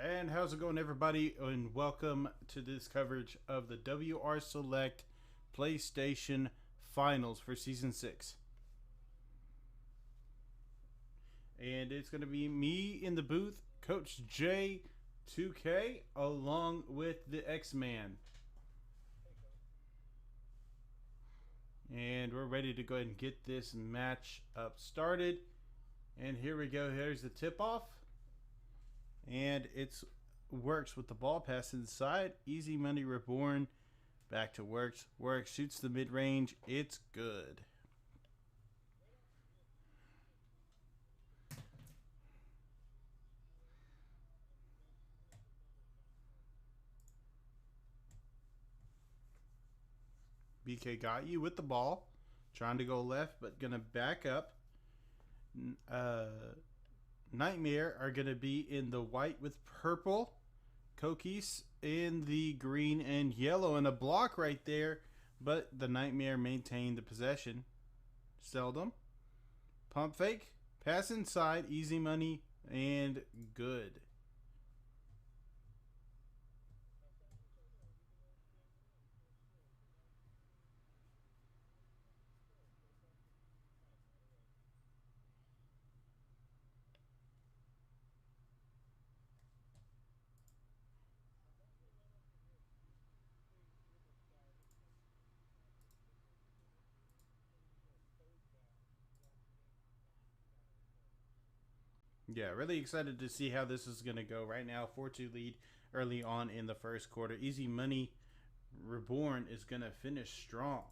And how's it going, everybody? And welcome to this coverage of the WR Select PlayStation Finals for Season 6. And it's going to be me in the booth, Coach J2K, along with the X-Man. And we're ready to go ahead and get this match up started. And here we go. Here's the tip-off. And it works with the ball pass inside. Easy Money Reborn. Back to works. Works. Shoots the mid-range. It's good. BK got you with the ball. Trying to go left, but going to back up. Nightmare are going to be in the white with purple. Kokis in the green and yellow, and a block right there, but the Nightmare maintained the possession. Seldom. Pump fake. Pass inside. Easy money and good. Yeah, really excited to see how this is going to go. Right now, 4-2 lead early on in the first quarter. Easy Money Reborn is going to finish strong.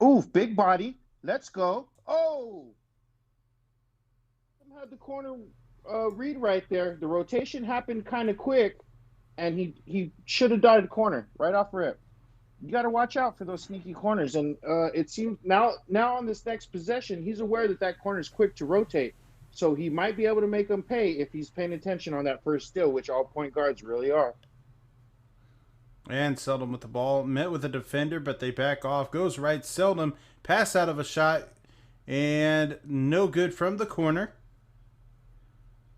Ooh, big body. Let's go. Oh, had the corner read right there. The rotation happened kind of quick, and he should have dotted corner right off rip. You got to watch out for those sneaky corners. And it seems now on this next possession, he's aware that corner is quick to rotate. So he might be able to make him pay if he's paying attention on that first steal, which all point guards really are. And Seldom with the ball. Met with a defender, but they back off. Goes right. Seldom. Pass out of a shot. And no good from the corner.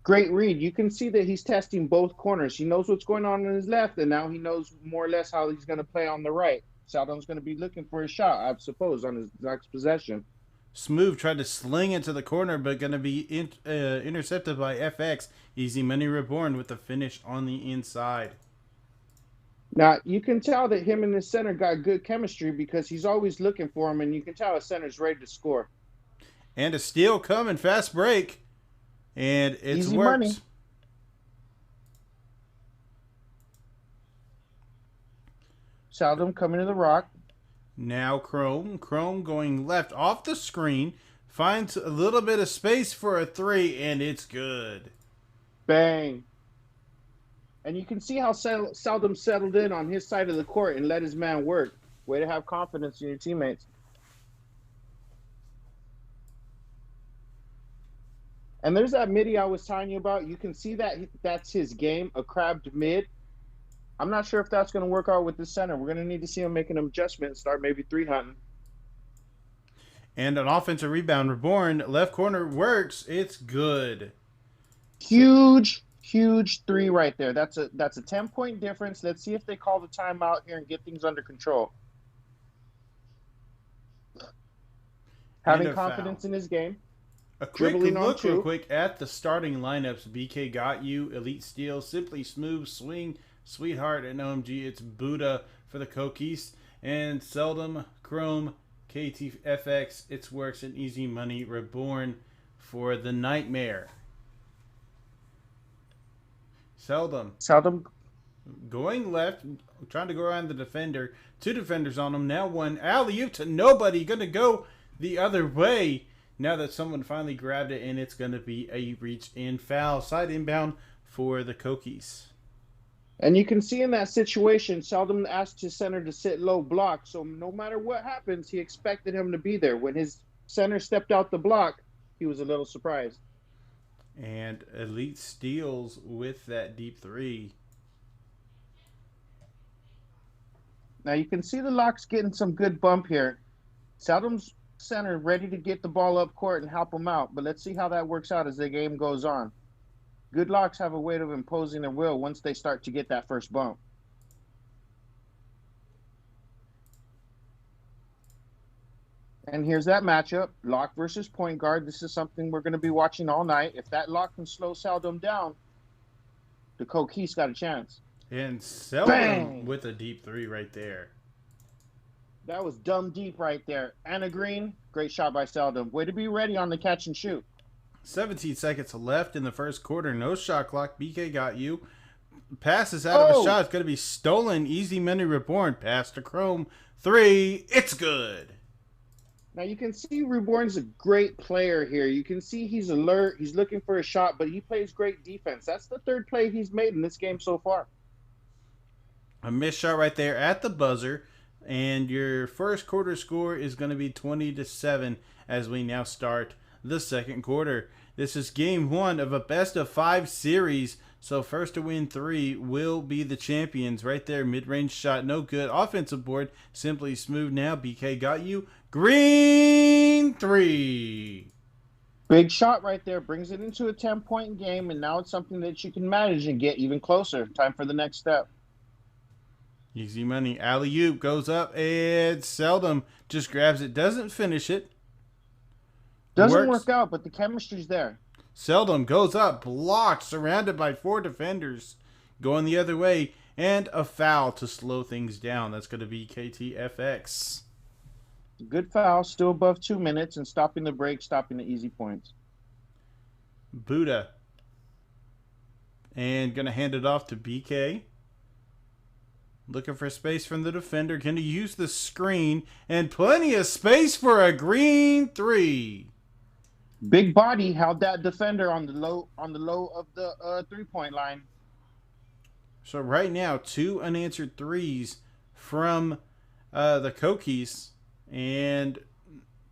Great read. You can see that he's testing both corners. He knows what's going on his left, and now he knows more or less how he's going to play on the right. Seldom's going to be looking for a shot, I suppose, on his next possession. Smooth tried to sling it to the corner, but going to be intercepted by FX. Easy Money Reborn with the finish on the inside. Now you can tell that him and the center got good chemistry because he's always looking for him, and you can tell the center's ready to score. And a steal coming, fast break. And it's Easy money. worked. Seldom coming to the rock. Now Chrome going left off the screen. Finds a little bit of space for a three, and it's good. Bang. And you can see how Seldom settled in on his side of the court and let his man work. Way to have confidence in your teammates. And there's that midi I was telling you about. You can see that that's his game, a crabbed mid. I'm not sure if that's going to work out with the center. We're going to need to see him make an adjustment, start maybe three hunting. And an offensive rebound reborn. Left corner works. It's good. Huge three right there. That's a 10-point difference. Let's see if they call the timeout here and get things under control. Having confidence in his game. A quick look real quick at the starting lineups. BK got you. Elite Steel. Simply Smooth. Swing. Sweetheart and OMG. It's Buddha for the Cookies. And Seldom. Chrome. KTFX. It's Works and Easy Money Reborn for the Nightmare. Seldom going left, trying to go around the defender. Two defenders on him. Now one alley-oop to nobody. Going to go the other way. Now that someone finally grabbed it, and it's going to be a reach in foul. Side inbound for the Cookies. And you can see in that situation, Seldom asked his center to sit low block. So no matter what happens, he expected him to be there. When his center stepped out the block, he was a little surprised. And Elite steals with that deep three. Now you can see the Locks getting some good bump here. Seldom's center ready to get the ball up court and help him out. But let's see how that works out as the game goes on. Good Locks have a way of imposing their will once they start to get that first bump. And here's that matchup, lock versus point guard. This is something we're going to be watching all night. If that lock can slow Seldom down, the Coquise got a chance. And Seldom with a deep three right there. That was dumb deep right there. Anna Green, great shot by Seldom. Way to be ready on the catch and shoot. 17 seconds left in the first quarter. No shot clock. BK got you. Passes out of a shot. It's going to be stolen. Easy money reborn. Pass to Chrome. Three. It's good. Now you can see Reborn's a great player here. You can see he's alert. He's looking for a shot, but he plays great defense. That's the third play he's made in this game so far. A missed shot right there at the buzzer. And your first quarter score is going to be 20-7 as we now start the second quarter. This is game one of a best-of-5 series. So first to win three will be the champions. Right there, mid-range shot, no good. Offensive board, Simply Smooth now. BK got you. Green three. Big shot right there. Brings it into a 10-point game, and now it's something that you can manage and get even closer. Time for the next step. Easy money. Alley-oop goes up, and Seldom just grabs it. Doesn't finish it. Doesn't work out, but the chemistry's there. Seldom goes up, blocked, surrounded by 4 defenders. Going the other way, and a foul to slow things down. That's going to be KTFX. Good foul, still above 2 minutes, and stopping the break, stopping the easy points. Buddha. And going to hand it off to BK. Looking for space from the defender. Going to use the screen, and plenty of space for a green three. Big body held that defender on the low of the 3-point line. So right now, 2 unanswered threes from the Cookies, and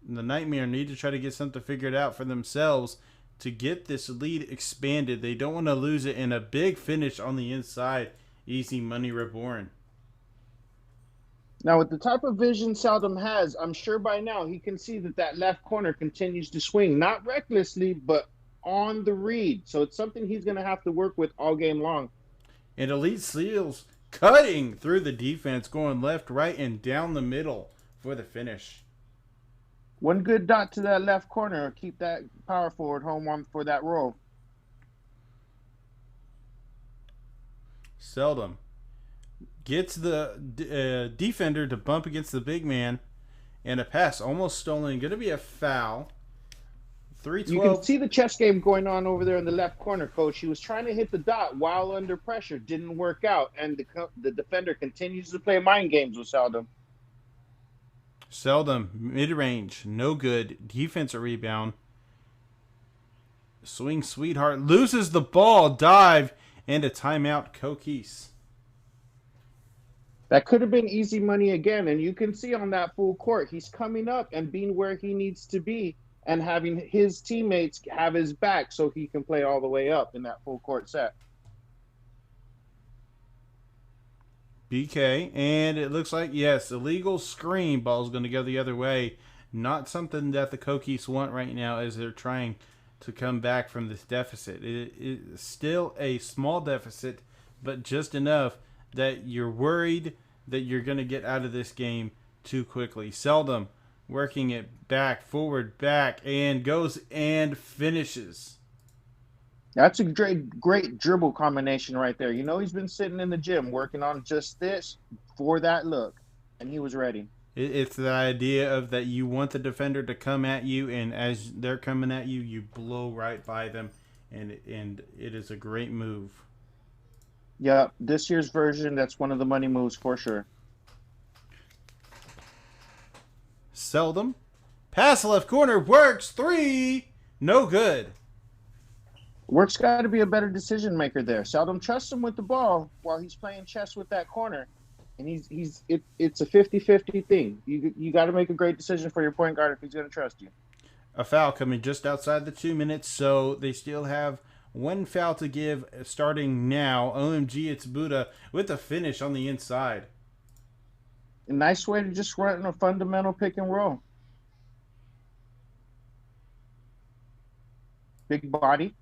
the Nightmare need to try to get something figured out for themselves to get this lead expanded. They don't want to lose it, in a big finish on the inside. Easy money reborn. Now, with the type of vision Seldom has, I'm sure by now he can see that left corner continues to swing. Not recklessly, but on the read. So it's something he's going to have to work with all game long. And Elite Seals cutting through the defense, going left, right, and down the middle for the finish. One good dot to that left corner. Keep that power forward home on for that roll. Seldom gets the defender to bump against the big man, and a pass almost stolen. Going to be a foul. 3-12. You can see the chess game going on over there in the left corner, Coach. He was trying to hit the dot while under pressure. Didn't work out. And the defender continues to play mind games with Seldom. Seldom, mid-range, no good. Defensive rebound. Swing Sweetheart loses the ball, dive, and a timeout, Kokis. That could have been easy money again. And you can see on that full court, he's coming up and being where he needs to be and having his teammates have his back so he can play all the way up in that full court set. BK, and it looks like, yes, illegal screen. Ball's going to go the other way. Not something that the Kokis want right now as they're trying to come back from this deficit. It is still a small deficit, but just enough that you're worried that you're going to get out of this game too quickly. Seldom working it back, forward, back, and goes and finishes. That's a great dribble combination right there. You know, he's been sitting in the gym working on just this for that look, and he was ready. It's the idea of that you want the defender to come at you, and as they're coming at you, you blow right by them, and it is a great move. Yeah, this year's version, that's one of the money moves for sure. Seldom. Pass left corner, works, 3, no good. Work's got to be a better decision maker there. Seldom trusts him with the ball while he's playing chess with that corner. And it's a 50-50 thing. You got to make a great decision for your point guard if he's going to trust you. A foul coming just outside the 2 minutes, so they still have one foul to give starting now. OMG, it's Buddha with a finish on the inside. A nice way to just run a fundamental pick and roll. Big body.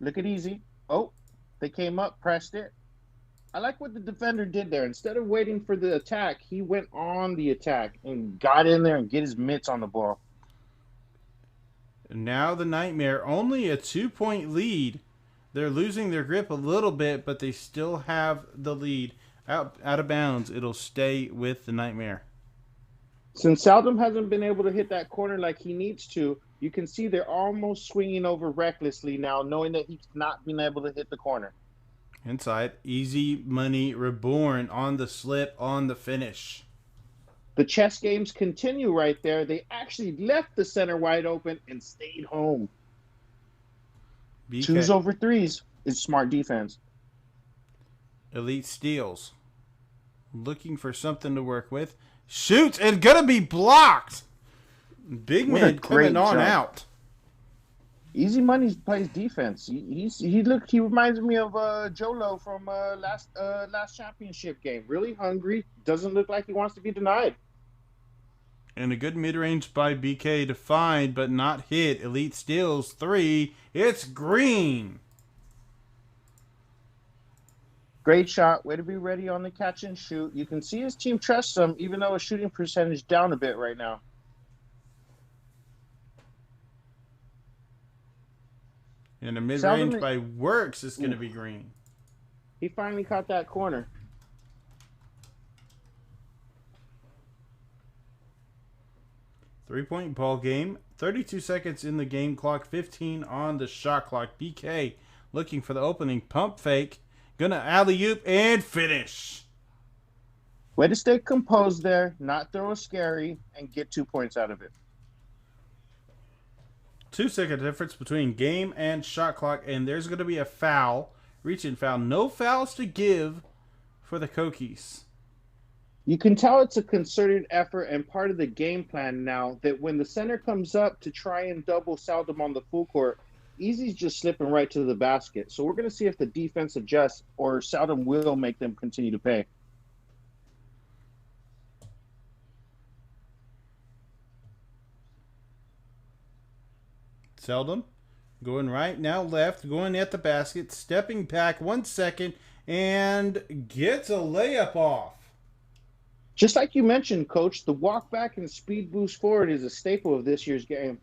Look at easy. Oh, they came up, pressed it. I like what the defender did there. Instead of waiting for the attack, he went on the attack and got in there and get his mitts on the ball. Now the Nightmare, only a 2-point lead. They're losing their grip a little bit, but they still have the lead. Out of bounds, it'll stay with the Nightmare. Since Seldom hasn't been able to hit that corner like he needs to, you can see they're almost swinging over recklessly now, knowing that he's not been able to hit the corner. Inside, Easy Money Reborn on the slip, on the finish. The chess games continue right there. They actually left the center wide open and stayed home. BK. 2s over 3s is smart defense. Elite steals. Looking for something to work with. Shoots and gonna be blocked. Big man coming on out. Easy Money plays defense. He reminds me of Jolo from last championship game. Really hungry. Doesn't look like he wants to be denied. And a good mid-range by BK to find, but not hit. Elite steals 3. It's green. Great shot. Way to be ready on the catch and shoot. You can see his team trusts him, even though his shooting percentage down a bit right now. And a mid-range by Works is going to be green. He finally caught that corner. Three-point ball game. 32 seconds in the game clock. 15 on the shot clock. BK looking for the opening. Pump fake. Gonna alley-oop and finish. Way to stay composed there. Not throw a scary and get 2 points out of it. 2-second difference between game and shot clock. And there's going to be a foul. Reaching foul. No fouls to give for the Kokis. You can tell it's a concerted effort and part of the game plan now that when the center comes up to try and double Seldom on the full court, Easy's just slipping right to the basket. So we're going to see if the defense adjusts or Seldom will make them continue to pay. Seldom going right, now left, going at the basket, stepping back 1 second, and gets a layup off. Just like you mentioned, Coach, the walk back and speed boost forward is a staple of this year's game.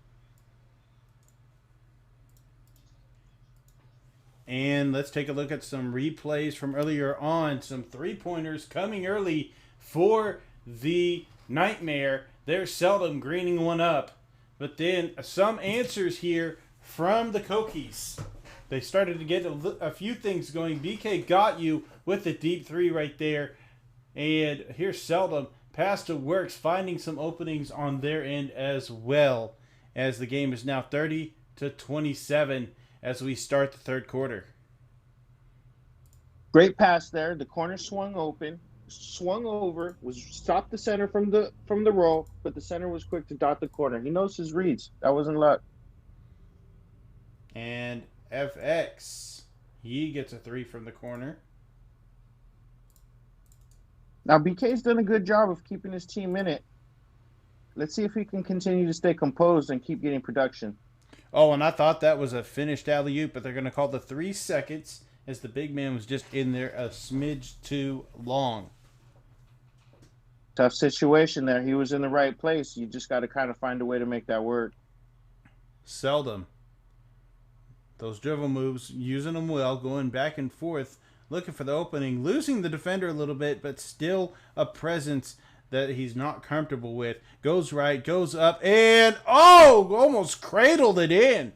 And let's take a look at some replays from earlier on. Some three-pointers coming early for the Nightmare. They're seldom greening one up. But then some answers here from the Kokies. They started to get a few things going. BK got you with the deep three right there. And here's Seldom. Pass to Works, finding some openings on their end as well. As the game is now 30-27 as we start the third quarter. Great pass there. The corner swung open, swung over, stopped the center from the roll, but the center was quick to dot the corner. He knows his reads. That wasn't luck. And FX, he gets a three from the corner. Now BK's done a good job of keeping his team in it. Let's see if he can continue to stay composed and keep getting production. Oh, and I thought that was a finished alley-oop, but they're going to call the 3 seconds as the big man was just in there a smidge too long. Tough situation there. He was in the right place. You just got to kind of find a way to make that work. Seldom. Those dribble moves, using them well, going back and forth, looking for the opening, losing the defender a little bit, but still a presence that he's not comfortable with. Goes right, goes up, and almost cradled it in.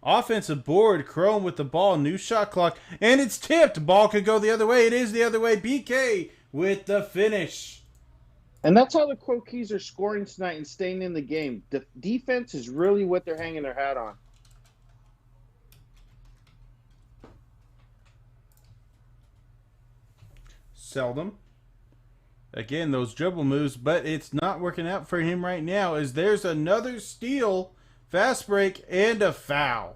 Offensive board, Chrome with the ball, new shot clock, and it's tipped. Ball could go the other way. It is the other way. BK with the finish. And that's how the Kokies are scoring tonight and staying in the game. The defense is really what they're hanging their hat on. Seldom. Again, those dribble moves, but it's not working out for him right now as there's another steal, fast break, and a foul.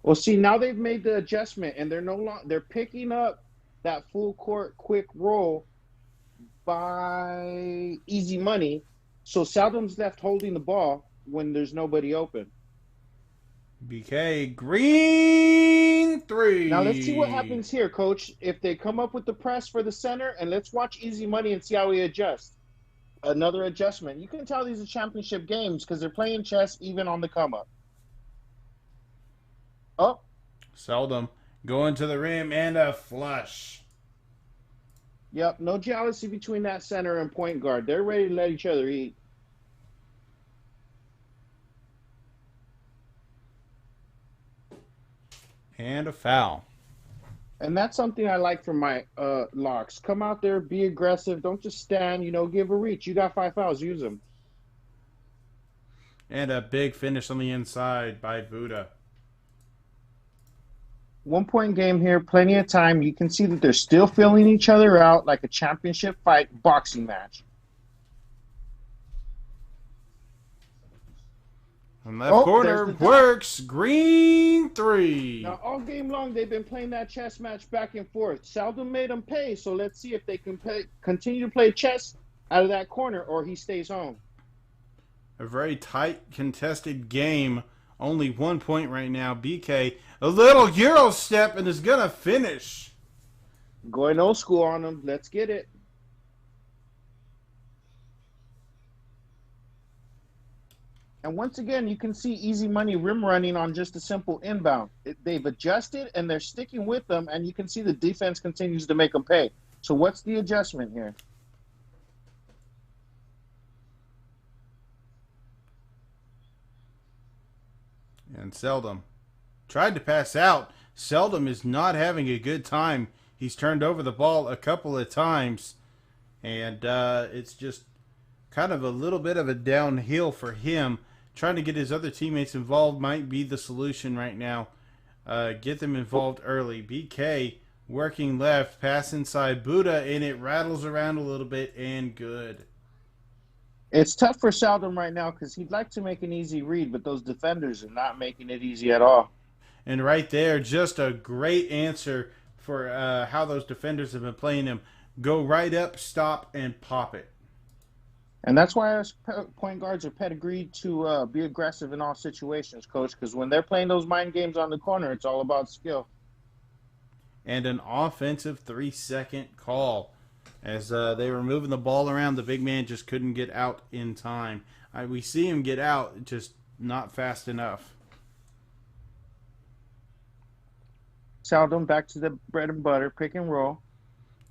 Well, see, now they've made the adjustment, and they're picking up that full court quick roll by Easy Money. So Seldom's left holding the ball when there's nobody open. BK, green three. Now let's see what happens here, Coach. If they come up with the press for the center, and let's watch Easy Money and see how he adjusts. Another adjustment. You can tell these are championship games because they're playing chess even on the come up. Oh. Seldom going to the rim and a flush. Yep, no jealousy between that center and point guard. They're ready to let each other eat. And a foul. And that's something I like from my locks. Come out there, be aggressive. Don't just stand, give a reach. You got 5 fouls, use them. And a big finish on the inside by Buddha. 1 point game here, plenty of time. You can see that they're still filling each other out like a championship fight boxing match. And left corner works. Green three. Now, all game long, they've been playing that chess match back and forth. Seldom made them pay, so let's see if they can continue to play chess out of that corner or he stays home. A very tight, contested game. Only 1 point right now. BK, a little Euro step and is going to finish. Going old school on them. Let's get it. And once again, you can see Easy Money rim running on just a simple inbound. They've adjusted, and they're sticking with them, and you can see the defense continues to make them pay. So what's the adjustment here? And Seldom tried to pass out. Seldom is not having a good time. He's turned over the ball a couple of times, and it's just kind of a little bit of a downhill for him. Trying to get his other teammates involved might be the solution right now. Get them involved early. BK working left, pass inside Buddha, and it rattles around a little bit, and good. It's tough for Seldom right now because he'd like to make an easy read, but those defenders are not making it easy at all. And right there, just a great answer for how those defenders have been playing him. Go right up, stop, and pop it. And that's why us point guards are pedigreed to be aggressive in all situations, Coach, because when they're playing those mind games on the corner, it's all about skill. And an offensive 3-second call. As they were moving the ball around, the big man just couldn't get out in time. We see him get out, just not fast enough. Seldom back to the bread and butter, pick and roll.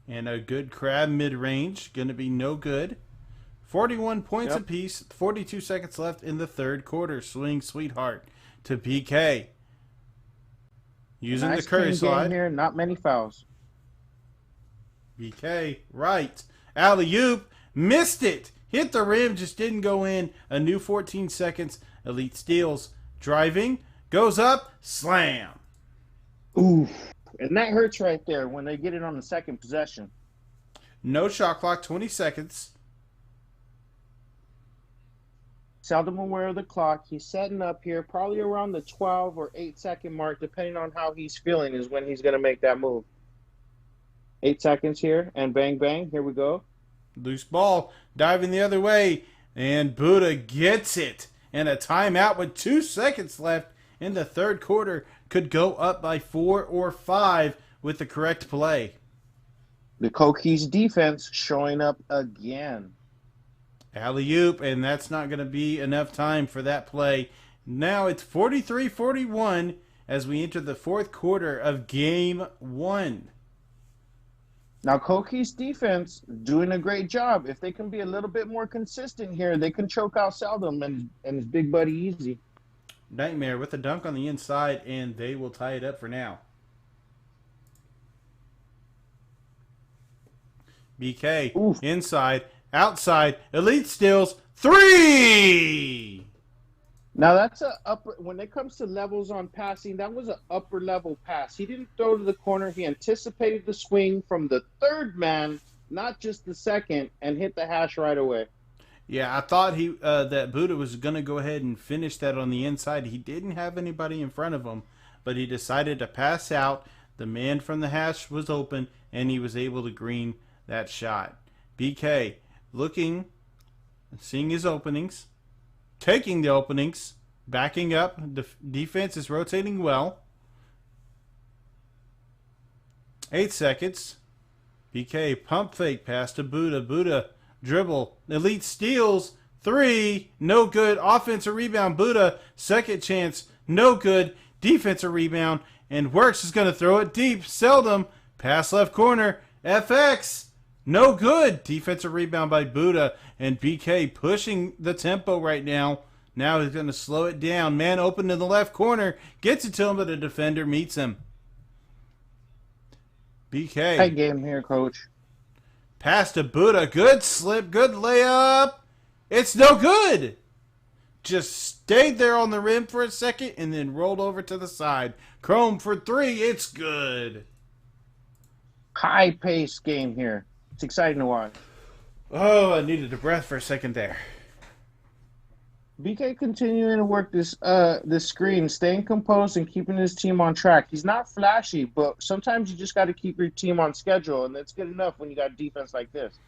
And a good crab mid-range. Going to be no good. 41 points apiece. 42 seconds left in the third quarter. Swing, sweetheart, to PK. Using nice the curry slide. Here, not many fouls. PK, right. Alley-oop. Missed it. Hit the rim, just didn't go in. A new 14 seconds. Elite steals. Driving. Goes up. Slam. Ooh. And that hurts right there when they get it on the second possession. No shot clock. 20 seconds. Seldom aware of the clock. He's setting up here. Probably around the 12 or 8-second mark, depending on how he's feeling, is when he's going to make that move. 8 seconds here. And bang, bang. Here we go. Loose ball, diving the other way, and Buddha gets it. And a timeout with 2 seconds left in the third quarter. Could go up by 4 or 5 with the correct play. The Koki's defense showing up again. Alley-oop, and that's not going to be enough time for that play. Now it's 43-41 as we enter the fourth quarter of Game 1. Now, Koki's defense doing a great job. If they can be a little bit more consistent here, they can choke out Seldom and his big buddy Easy. Nightmare with a dunk on the inside, and they will tie it up for now. BK, Oof. Inside, outside, elite steals, 3! Now that's a upper. When it comes to levels on passing, that was an upper level pass. He didn't throw to the corner. He anticipated the swing from the third man, not just the second, and hit the hash right away. Yeah, I thought that Buddha was going to go ahead and finish that on the inside. He didn't have anybody in front of him, but he decided to pass out. The man from the hash was open, and he was able to green that shot. BK looking, seeing his openings, taking the openings, backing up. Defense is rotating well. 8 seconds. BK pump fake pass to Buddha. Buddha dribble. Elite steals. 3. No good. Offensive rebound. Buddha. Second chance. No good. Defensive rebound. And Works is going to throw it deep. Seldom. Pass left corner. FX. No good. Defensive rebound by Buddha. And BK pushing the tempo right now. Now he's going to slow it down. Man open in the left corner. Gets it to him, but a defender meets him. BK. Tight game here, Coach. Pass to Buddha. Good slip. Good layup. It's no good. Just stayed there on the rim for a second and then rolled over to the side. Chrome for 3. It's good. High-paced game here. It's exciting to watch. Oh, I needed a breath for a second there. BK continuing to work this screen, staying composed and keeping his team on track. He's not flashy, but sometimes you just got to keep your team on schedule, and that's good enough when you got defense like this.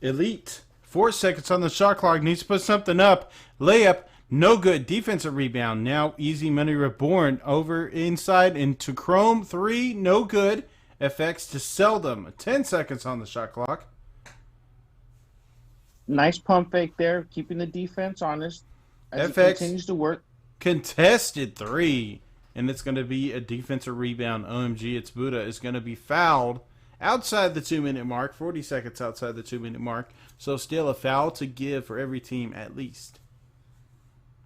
Elite. 4 seconds on the shot clock. Needs to put something up. Layup. No good. Defensive rebound. Now Easy Money Reborn over inside into Chrome. 3. No good. FX to Seldom. 10 seconds on the shot clock. Nice pump fake there, keeping the defense honest as FX he continues to work. Contested 3. And it's going to be a defensive rebound. OMG, it's Buddha. Is going to be fouled outside the 2-minute mark. 40 seconds outside the 2-minute mark. So still a foul to give for every team at least.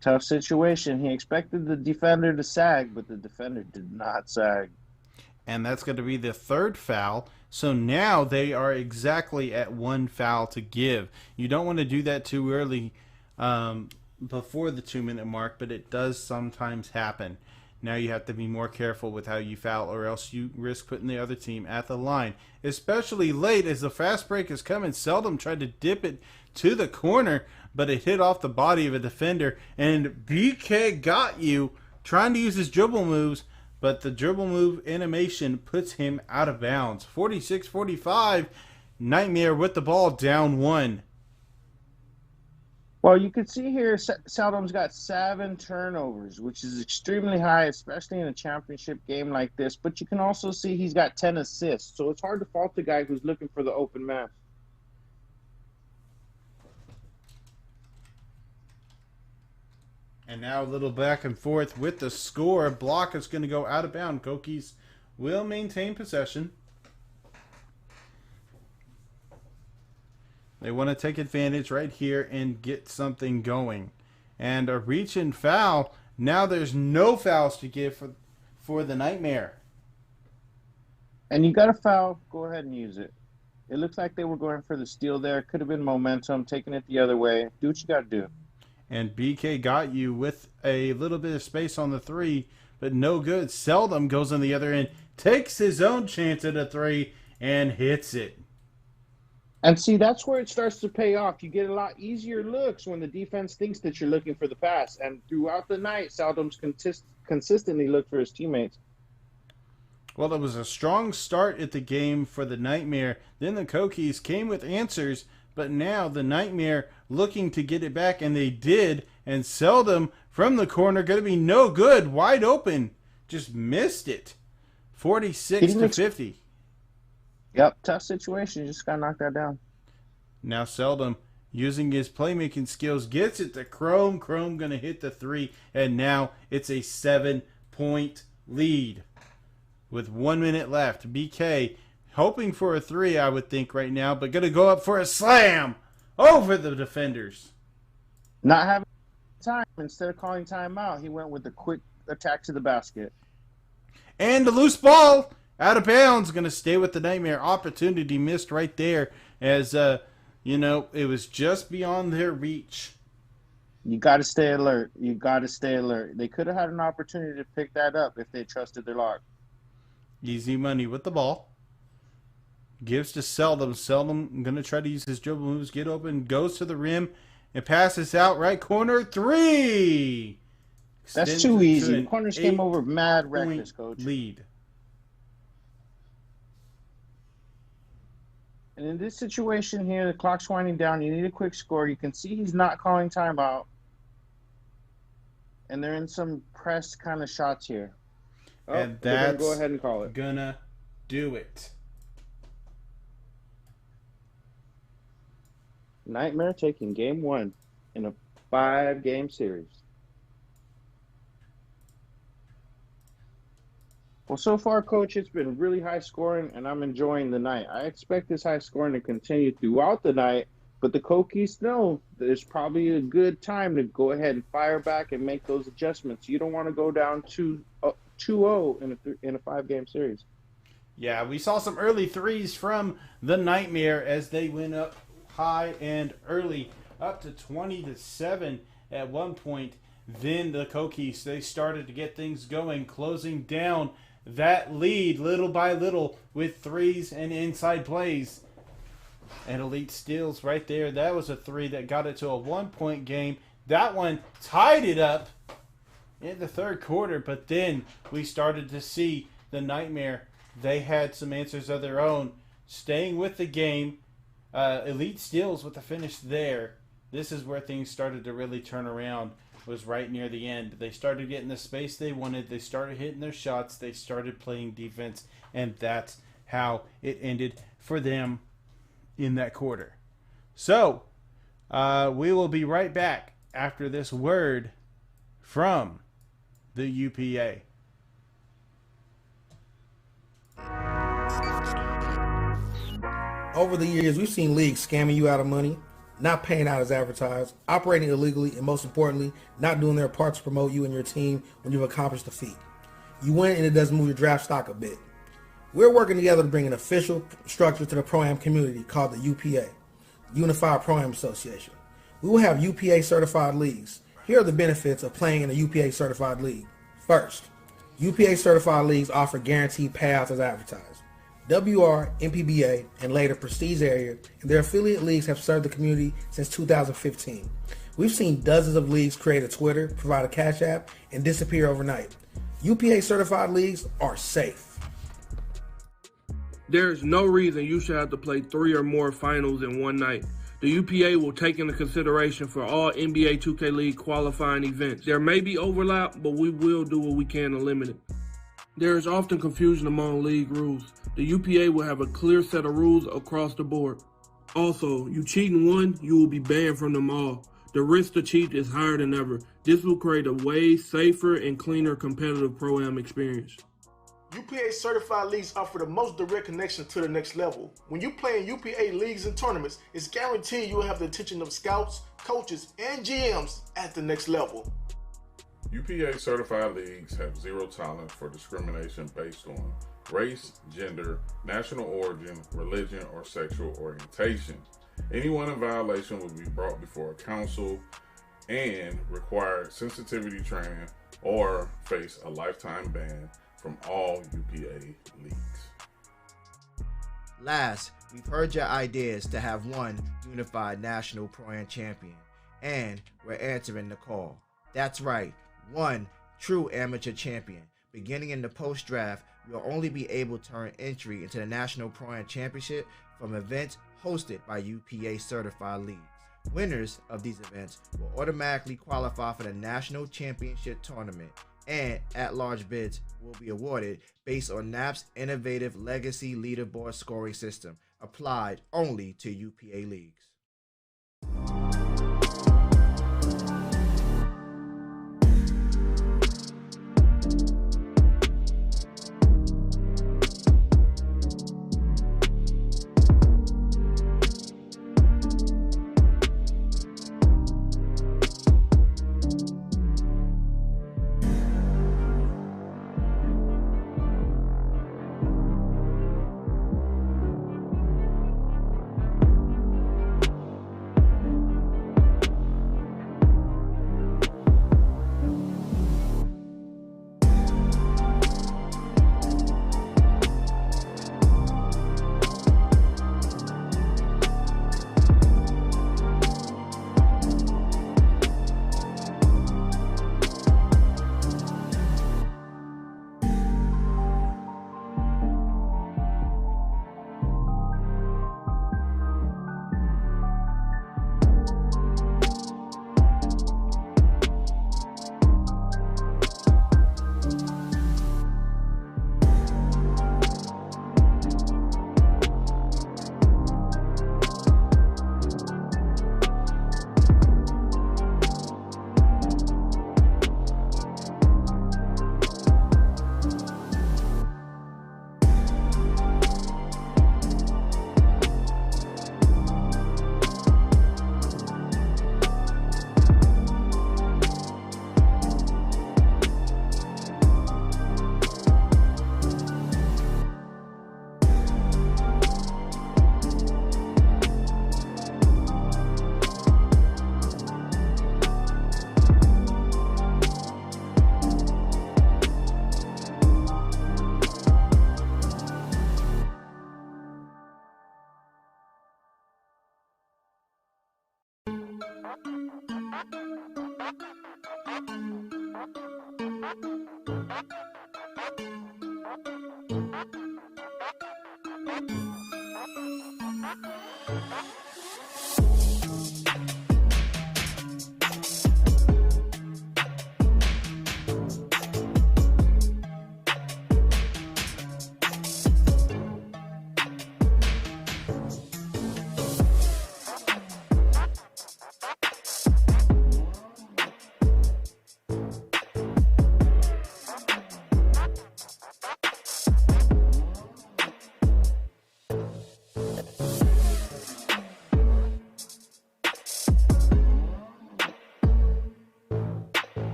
Tough situation. He expected the defender to sag, but the defender did not sag. And that's going to be the third foul. So now they are exactly at 1 foul to give. You don't want to do that too early before the 2-minute mark, but it does sometimes happen. Now you have to be more careful with how you foul, or else you risk putting the other team at the line. Especially late as the fast break is coming. Seldom tried to dip it to the corner, but it hit off the body of a defender. And BK got you trying to use his dribble moves, but the dribble move animation puts him out of bounds. 46-45. Nightmare with the ball down 1. Well, you can see here Seldom's got 7 turnovers, which is extremely high, especially in a championship game like this. But you can also see he's got 10 assists, so it's hard to fault the guy who's looking for the open man. And now a little back and forth with the score. Block is going to go out of bounds. Koki's will maintain possession. They want to take advantage right here and get something going. And a reach and foul. Now there's no fouls to give for the Nightmare. And you got a foul, go ahead and use it. It looks like they were going for the steal there. Could have been momentum, taking it the other way. Do what you got to do. And BK got you with a little bit of space on the three, but no good. Seldom goes on the other end, takes his own chance at a three, and hits it. And see, that's where it starts to pay off. You get a lot easier looks when the defense thinks that you're looking for the pass. And throughout the night, Seldom's consistently looked for his teammates. Well, it was a strong start at the game for the Nightmare. Then the Kokies came with answers, but now the Nightmare looking to get it back, and they did. And Seldom from the corner, going to be no good, wide open. Just missed it. 46-50. Yep, tough situation. Just got to knock that down. Now Seldom, using his playmaking skills, gets it to Chrome. Chrome going to hit the three, and now it's a 7-point lead. With 1 minute left, BK hoping for a three, I would think, right now, but going to go up for a slam over the defenders. Not having time. Instead of calling timeout, he went with a quick attack to the basket. And the loose ball out of bounds, going to stay with the Nightmare. Opportunity missed right there as, it was just beyond their reach. You got to stay alert. You got to stay alert. They could have had an opportunity to pick that up if they trusted their lock. Easy money with the ball. Gives to Seldom. Seldom going to try to use his dribble moves. Get open. Goes to the rim. And passes out right corner. Three. That's too easy. The corners came over mad reckless, coach. Lead. And in this situation here, the clock's winding down. You need a quick score. You can see he's not calling timeout. And they're in some pressed kind of shots here. Oh, and that's go ahead and call it. Gonna do it. Nightmare taking game 1 in a 5-game series. Well, so far, Coach, it's been really high scoring, and I'm enjoying the night. I expect this high scoring to continue throughout the night, but the Kokies know there's probably a good time to go ahead and fire back and make those adjustments. You don't want to go down 2-0 in a 5-game series. Yeah, we saw some early threes from the Nightmare as they went up high and early, up to 20-7 at one point. Then the Kokies, they started to get things going, closing down that lead little by little with threes and inside plays. And Elite steals right there. That was a three that got it to a 1-point game. That one tied it up in the third quarter, but then we started to see the Nightmare. They had some answers of their own, staying with the game. Elite steals with the finish there. This is where things started to really turn around, was right near the end. They started getting the space they wanted. They started hitting their shots. They started playing defense, and that's how it ended for them in that quarter. So, we will be right back after this word from the UPA. Over the years, we've seen leagues scamming you out of money, not paying out as advertised, operating illegally, and most importantly, not doing their part to promote you and your team when you've accomplished a feat. You win and it does move your draft stock a bit. We're working together to bring an official structure to the Pro-Am community called the UPA, Unified Pro-Am Association. We will have UPA certified leagues. Here are the benefits of playing in a UPA certified league. First, UPA certified leagues offer guaranteed payouts as advertised. WR, MPBA, and later Prestige Area and their affiliate leagues have served the community since 2015. We've seen dozens of leagues create a Twitter, provide a Cash App, and disappear overnight. UPA certified leagues are safe. There is no reason you should have to play 3 or more finals in one night. The UPA will take into consideration for all NBA 2K League qualifying events. There may be overlap, but we will do what we can to limit it. There is often confusion among league rules. The UPA will have a clear set of rules across the board. Also, you cheat in one, you will be banned from them all. The risk to cheat is higher than ever. This will create a way safer and cleaner competitive Pro-Am experience. UPA certified leagues offer the most direct connection to the next level. When you play in UPA leagues and tournaments, it's guaranteed you will have the attention of scouts, coaches, and GMs at the next level. UPA certified leagues have zero tolerance for discrimination based on race, gender, national origin, religion, or sexual orientation. Anyone in violation will be brought before a council and require sensitivity training or face a lifetime ban from all UPA leagues. Last, we've heard your ideas to have one unified national pro-am champion, and we're answering the call. That's right, one true amateur champion. Beginning in the post-draft, you'll only be able to earn entry into the National Pro-Am Championship from events hosted by UPA certified leagues. Winners of these events will automatically qualify for the National Championship Tournament, and at-large bids will be awarded based on NAP's innovative Legacy Leaderboard scoring system, applied only to UPA leagues.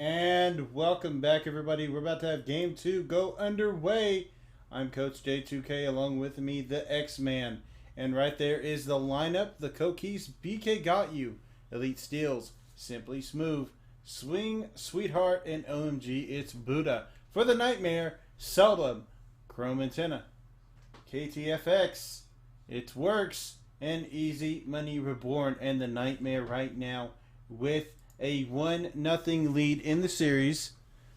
And welcome back, everybody. We're about to have Game 2 go underway. I'm Coach J2K, along with me, the X-Man. And right there is the lineup. The Cookies, BK Got You, Elite Steals, Simply Smooth, Swing, Sweetheart, and OMG, it's Buddha. For the Nightmare, Seldom, Chrome Antenna, KTFX, It Works, and Easy Money Reborn. And the Nightmare right now with a 1-0 lead in the series.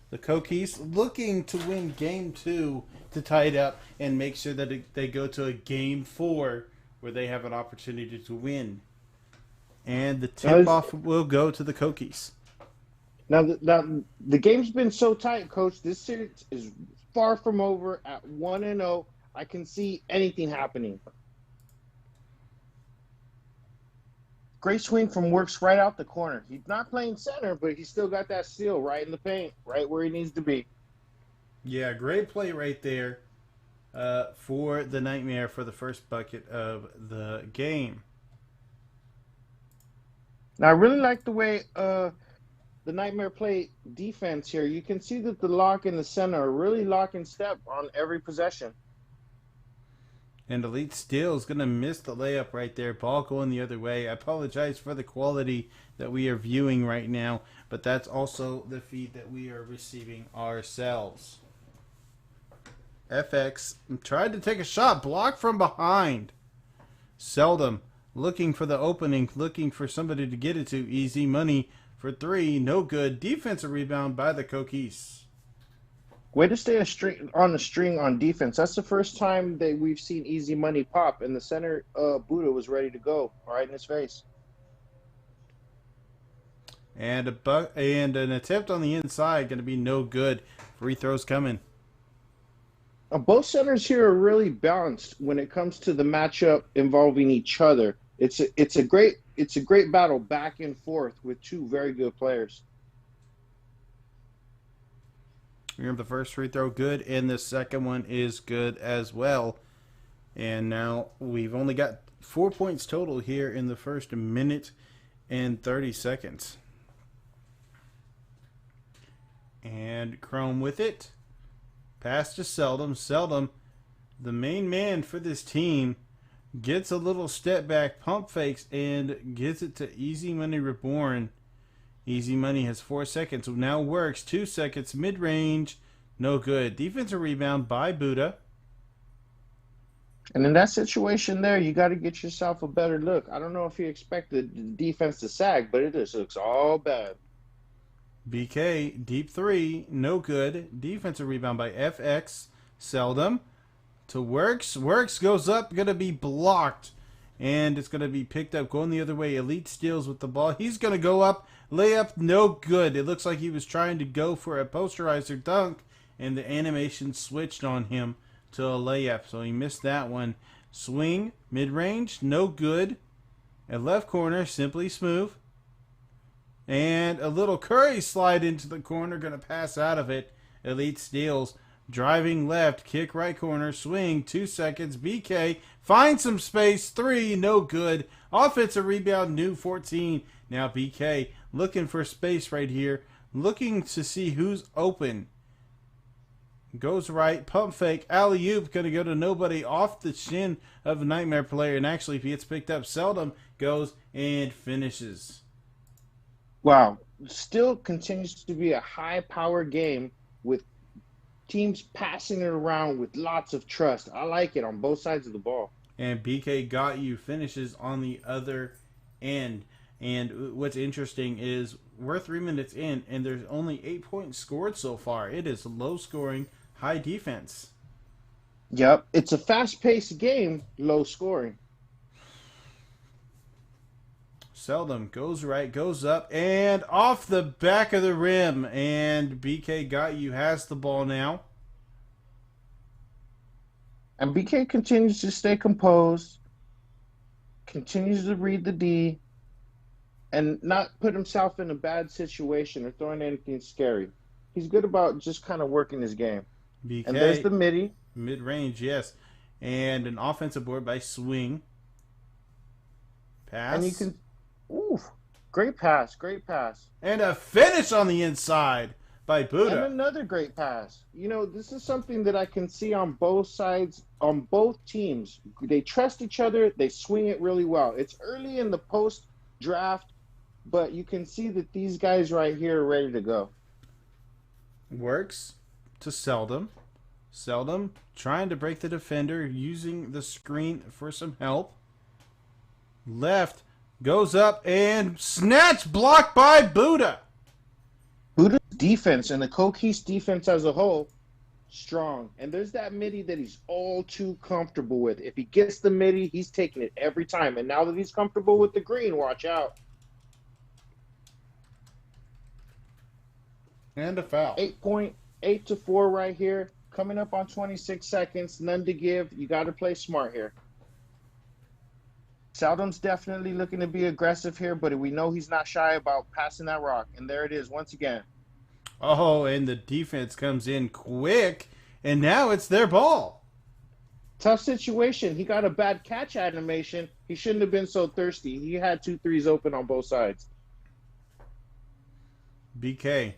The Cookies looking to win Game 2 to tie it up and make sure that they go to a Game 4 where they have an opportunity to win. And the tip-off will go to the Cookies. Now, the game's been so tight, Coach. This series is far from over at 1-0. I can see anything happening. Great swing from Works right out the corner. He's not playing center, but he's still got that steal right in the paint, right where he needs to be. Yeah, great play right there for the Nightmare for the first bucket of the game. Now, I really like the way the Nightmare play defense here. You can see that the lock and the center are really lock and step on every possession. And Elite Steel is going to miss the layup right there. Ball going the other way. I apologize for the quality that we are viewing right now, but that's also the feed that we are receiving ourselves. FX tried to take a shot. Blocked from behind. Seldom looking for the opening. Looking for somebody to get it to. Easy Money for 3. No good. Defensive rebound by the Cookies. Way to stay on the string on defense. That's the first time that we've seen Easy Money pop, and the center Buddha was ready to go right in his face. And an attempt on the inside going to be no good. Free throws coming. Both centers here are really balanced when it comes to the matchup involving each other. It's a great battle back and forth with two very good players. Remember, the first free throw good, and the second one is good as well. And now we've only got 4 points total here in the first minute and 30 seconds. And Chrome with it. Pass to Seldom. Seldom, the main man for this team, gets a little step back, pump fakes, and gets it to Easy Money Reborn. Easy Money has 4 seconds. Now Works. 2 seconds. Mid-range. No good. Defensive rebound by Buddha. And in that situation there, you got to get yourself a better look. I don't know if you expected the defense to sag, but it just looks all bad. BK, deep 3. No good. Defensive rebound by FX. Seldom. To Works. Works goes up. Going to be blocked. And it's going to be picked up. Going the other way. Elite steals with the ball. He's going to go up. Layup, no good. It looks like he was trying to go for a posterizer dunk, and the animation switched on him to a layup, so he missed that one. Swing, mid-range, no good. At left corner, Simply Smooth. And a little Curry slide into the corner, going to pass out of it. Elite steals. Driving left, kick right corner, swing, 2 seconds. BK finds some space, 3, no good. Offensive rebound, new 14. Now BK looking for space right here, looking to see who's open. Goes right, pump fake, alley-oop, going to go to nobody, off the shin of a Nightmare player. And actually, if he gets picked up, Seldom goes and finishes. Wow. Still continues to be a high-power game with teams passing it around with lots of trust. I like it on both sides of the ball. And BK Got You finishes on the other end. And what's interesting is we're 3 minutes in, and there's only 8 points scored so far. It is low scoring, high defense. Yep. It's a fast-paced game, low scoring. Seldom goes right, goes up, and off the back of the rim. And BK Got You has the ball now. And BK continues to stay composed, continues to read the D, and not put himself in a bad situation or throwing anything scary. He's good about just kind of working his game. BK, and there's the midi. Mid-range, yes. And an offensive board by Swing. Pass. And you can... Ooh, great pass, great pass. And a finish on the inside by And Buddha. another great pass. You know, this is something that I can see on both sides, on both teams. They trust each other. They swing it really well. It's early in the post draft, but you can see that these guys right here are ready to go. Works to Seldom. Seldom trying to break the defender, using the screen for some help. Left goes up and snatch blocked by Buddha. Buddha's defense and the Kokis defense as a whole, strong. And there's that midi that he's all too comfortable with. If he gets the midi, he's taking it every time. And now that he's comfortable with the green, watch out. And a foul. 8.8-4 right here. Coming up on 26 seconds. None to give. You got to play smart here. Seldom's definitely looking to be aggressive here, but we know he's not shy about passing that rock. And there it is once again. Oh, and the defense comes in quick, and now it's their ball. Tough situation. He got a bad catch animation. He shouldn't have been so thirsty. He had 2 threes open on both sides. BK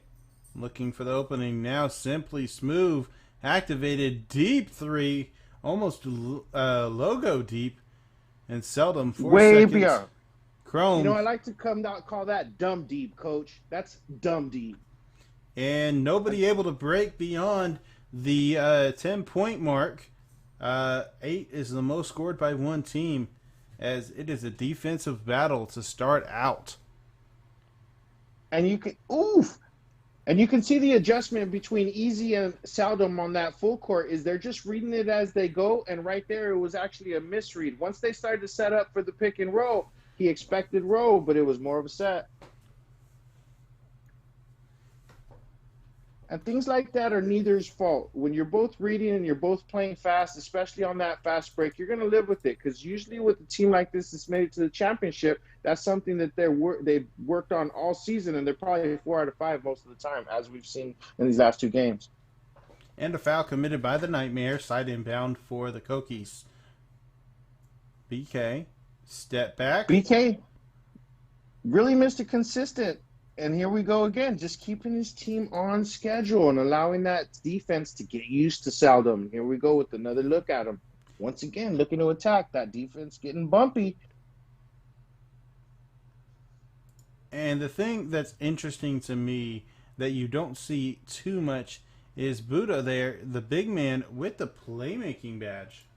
looking for the opening now. Simply Smooth activated deep three, almost logo deep, and Seldom 4 Way seconds. beyond. Chrome. You know, I like to call that dumb deep, coach. That's dumb deep. And nobody able to break beyond the 10-point mark. 8 is the most scored by one team, as it is a defensive battle to start out. And you can see the adjustment between Easy and Seldom on that full court is they're just reading it as they go, and right there it was actually a misread. Once they started to set up for the pick and roll, he expected roll, but it was more of a set. And things like that are neither's fault. When you're both reading and you're both playing fast, especially on that fast break, you're going to live with it. Because usually with a team like this that's made it to the championship, that's something that they've worked on all season, and they're probably 4 out of 5 most of the time, as we've seen in these last 2 games. And a foul committed by the Nightmare, side inbound for the Kokis. BK, step back. BK really Mr. Consistent. And here we go again, just keeping his team on schedule and allowing that defense to get used to Seldom. Here we go with another look at him. Once again, looking to attack. That defense getting bumpy. And the thing that's interesting to me that you don't see too much is Buddha there, the big man with the playmaking badge.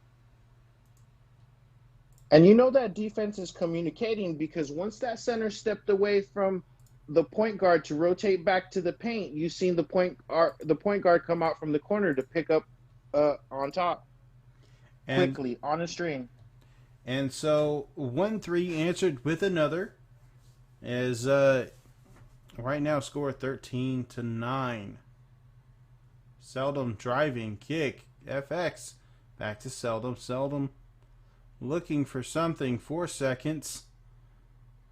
And you know that defense is communicating, because once that center stepped away from the point guard to rotate back to the paint, you've seen the point guard come out from the corner to pick up on top quickly on a string. And so 1-3 answered with another, as right now score 13-9. Seldom driving, kick, FX, back to Seldom. Seldom looking for something, 4 seconds.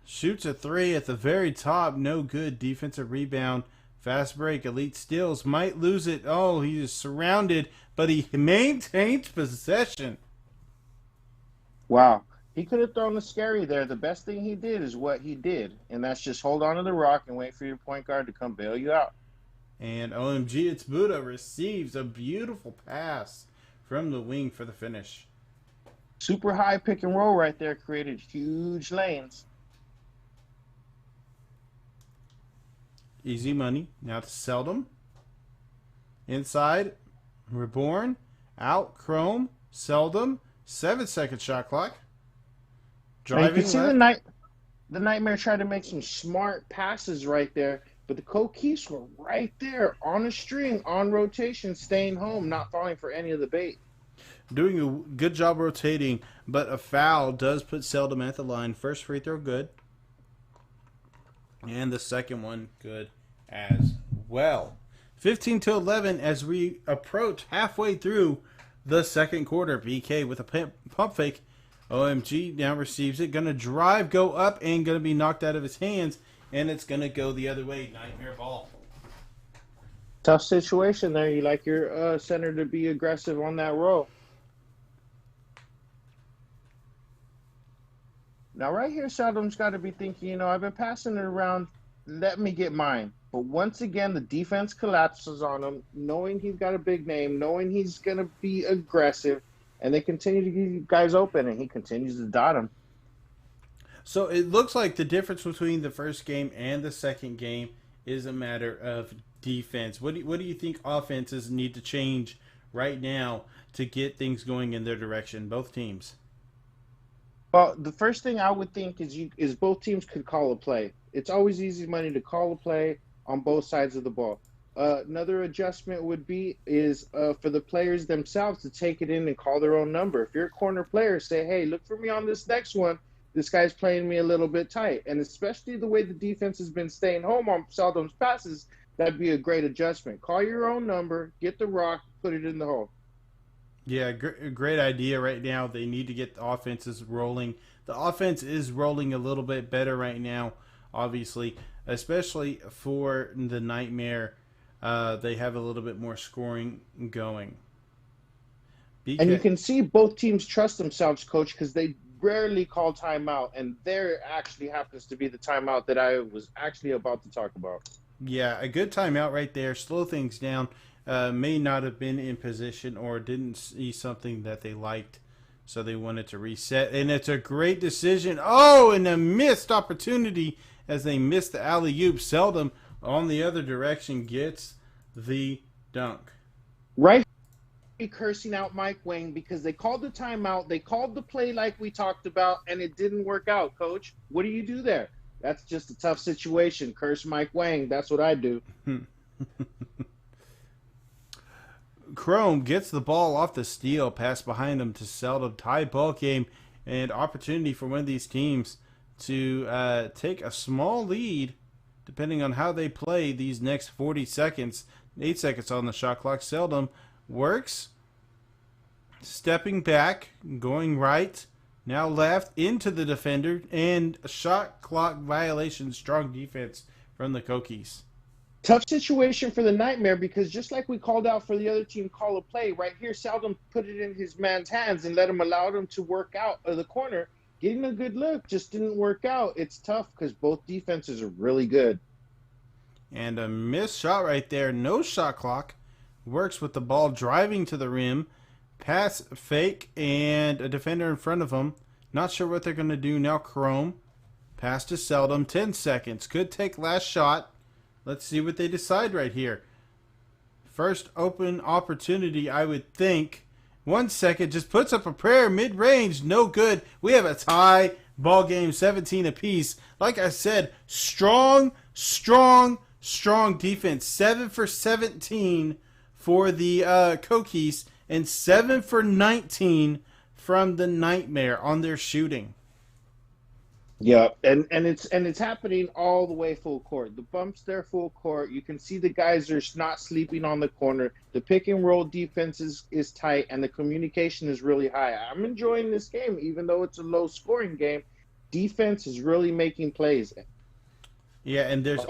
Shoots a 3 at the very top, no good. Defensive rebound, fast break, elite steals, might lose it. Oh, he is surrounded, but he maintains possession. Wow. He could have thrown the scary there. The best thing he did is what he did, and that's just hold on to the rock and wait for your point guard to come bail you out. And OMG, it's Buddha receives a beautiful pass from the wing for the finish. Super high pick and roll right there created huge lanes. Easy money. Now to Seldom. Inside. Reborn. Out. Chrome. Seldom. 7-second shot clock. Driving. You can see left. the Nightmare tried to make some smart passes right there, but the Kokis were right there on a string, on rotation, staying home, not falling for any of the bait. Doing a good job rotating, but a foul does put Seldom at the line. First free throw good. And the second one good as well. 15-11 as we approach halfway through the second quarter. BK with a pump fake. OMG now receives it. Going to drive, go up, and going to be knocked out of his hands. And it's going to go the other way. Nightmare ball. Tough situation there. You like your center to be aggressive on that roll. Now, right here, Seldom's got to be thinking, I've been passing it around let me get mine. But once again, the defense collapses on him, knowing he's got a big name, knowing he's going to be aggressive, and they continue to give guys open, and he continues to dot him. So it looks like the difference between the first game and the second game is a matter of defense. What do you think offenses need to change right now to get things going in their direction, both teams? Well, the first thing I would think is both teams could call a play. It's always easy money to call a play on both sides of the ball. Another adjustment would be for the players themselves to take it in and call their own number. If you're a corner player, say, hey, look for me on this next one. This guy's playing me a little bit tight. And especially the way the defense has been staying home on Seldom's passes, that'd be a great adjustment. Call your own number, get the rock, put it in the hole. Yeah, great idea right now. They need to get the offenses rolling. The offense is rolling a little bit better right now, obviously, especially for the Nightmare. They have a little bit more scoring going. And you can see both teams trust themselves, Coach, because they rarely call timeout, and there actually happens to be the timeout that I was actually about to talk about. Yeah, a good timeout right there. Slow things down. May not have been in position or didn't see something that they liked, so they wanted to reset. And it's a great decision. Oh, and a missed opportunity as they missed the alley-oop. Seldom on the other direction gets the dunk. Right. Cursing out Mike Wang because they called the timeout, they called the play like we talked about, and it didn't work out, Coach. What do you do there? That's just a tough situation. Curse Mike Wang. That's what I do. Chrome gets the ball off the steal, pass behind him to Seldom. Tie ball game and opportunity for one of these teams to take a small lead depending on how they play these next 40 seconds. 8 seconds on the shot clock. Seldom works, stepping back, going right, now left into the defender, and a shot clock violation. Strong defense from the Kokies. Tough situation for the Nightmare because just like we called out for the other team, call a play, right here, Seldom put it in his man's hands and allowed him to work out of the corner. Getting a good look just didn't work out. It's tough because both defenses are really good. And a missed shot right there. No shot clock. Works with the ball driving to the rim. Pass fake and a defender in front of him. Not sure what they're going to do now. Chrome. Pass to Seldom. 10 seconds. Could take last shot. Let's see what they decide right here. First open opportunity, I would think. 1 second. Just puts up a prayer. Mid-range. No good. We have a tie. Ball game 17 apiece. Like I said, strong defense. 7 for 17 for the Kokies and 7 for 19 from the Nightmare on their shooting. Yeah, and it's happening all the way full court. The bumps there full court. You can see the guys are not sleeping on the corner. The pick and roll defense is tight, and the communication is really high. I'm enjoying this game, even though it's a low scoring game. Defense is really making plays. Yeah, and there's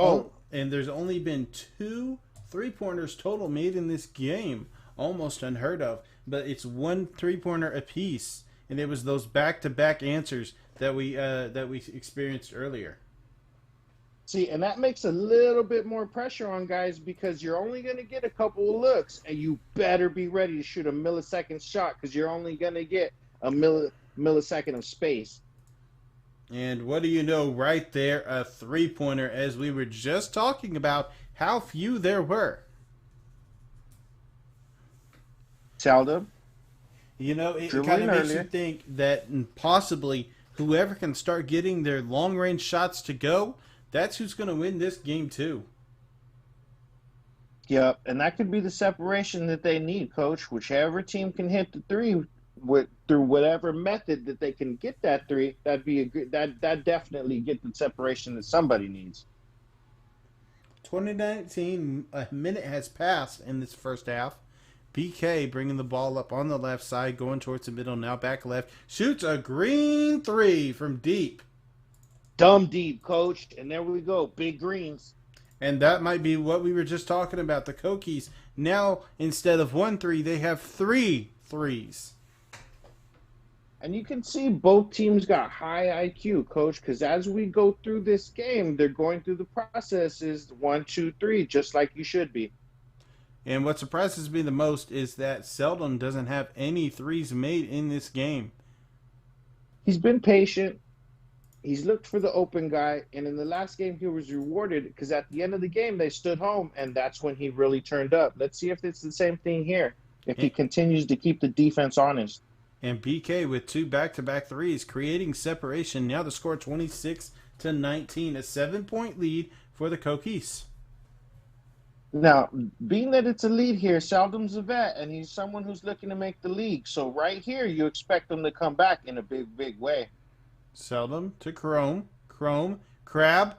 only been 2 3-pointers total made in this game. Almost unheard of. But it's 1 3-pointer apiece. And it was those back-to-back answers that we experienced earlier. See, and that makes a little bit more pressure on guys because you're only going to get a couple of looks, and you better be ready to shoot a millisecond shot because you're only going to get a millisecond of space. And what do you know, right there, a 3-pointer, as we were just talking about how few there were. Seldom. You know, it kind of makes you think that possibly whoever can start getting their long-range shots to go, that's who's going to win this game too. Yep, and that could be the separation that they need, Coach. Whichever team can hit the 3 through whatever method that they can get that 3, that'd be a good. That definitely get the separation that somebody needs. 2019, a minute has passed in this first half. BK bringing the ball up on the left side, going towards the middle, now back left. Shoots a green 3 from deep. Dumb deep, Coach. And there we go, big greens. And that might be what we were just talking about. The Kokies, now instead of 1 3, they have 3 threes. And you can see both teams got high IQ, coach, because as we go through this game, they're going through the processes 1, 2, 3, just like you should be. And what surprises me the most is that Seldom doesn't have any threes made in this game. He's been patient. He's looked for the open guy. And in the last game, he was rewarded because at the end of the game, they stood home, and that's when he really turned up. Let's see if it's the same thing here, if he continues to keep the defense honest. And BK with 2 back-to-back threes, creating separation. Now the score 26-19, a 7-point lead for the Coquise. Now, being that it's a lead here, Seldom's a vet, and he's someone who's looking to make the league. So right here, you expect him to come back in a big, big way. Seldom to Chrome, Crab,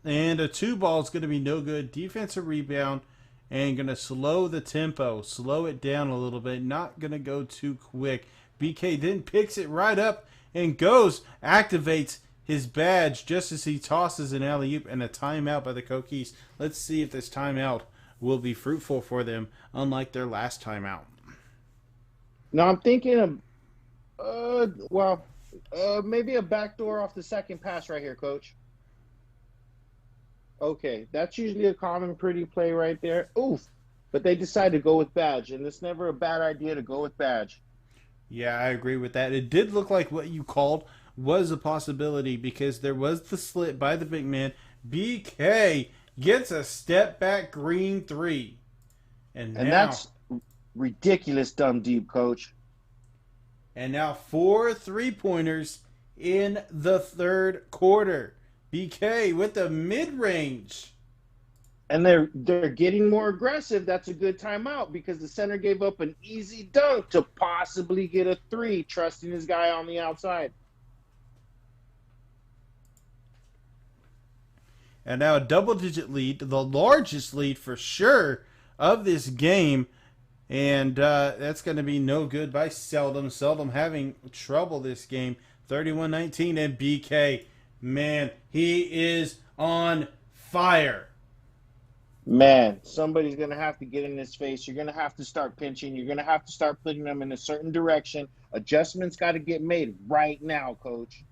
and a 2 ball is going to be no good. Defensive rebound, and going to slow the tempo, slow it down a little bit. Not going to go too quick. BK then picks it right up and goes, activates his badge just as he tosses an alley-oop, and a timeout by the Coquise. Let's see if this timeout will be fruitful for them, unlike their last timeout. Now I'm thinking of, maybe a backdoor off the second pass right here, coach. Okay, that's usually a common pretty play right there. Oof, but they decided to go with badge, and it's never a bad idea to go with badge. Yeah, I agree with that. It did look like what you called was a possibility because there was the slit by the big man. BK gets a step back green 3. And now, that's ridiculous dumb deep, coach. And now 4 3-pointers in the third quarter. BK with the mid-range. And they're getting more aggressive. That's a good timeout because the center gave up an easy dunk to possibly get a 3, trusting his guy on the outside. And now a double-digit lead, the largest lead for sure of this game. And that's going to be no good by Seldom. Seldom having trouble this game. 31-19, and BK, man, he is on fire. Man, somebody's going to have to get in his face. You're going to have to start pinching. You're going to have to start putting them in a certain direction. Adjustments got to get made right now, coach.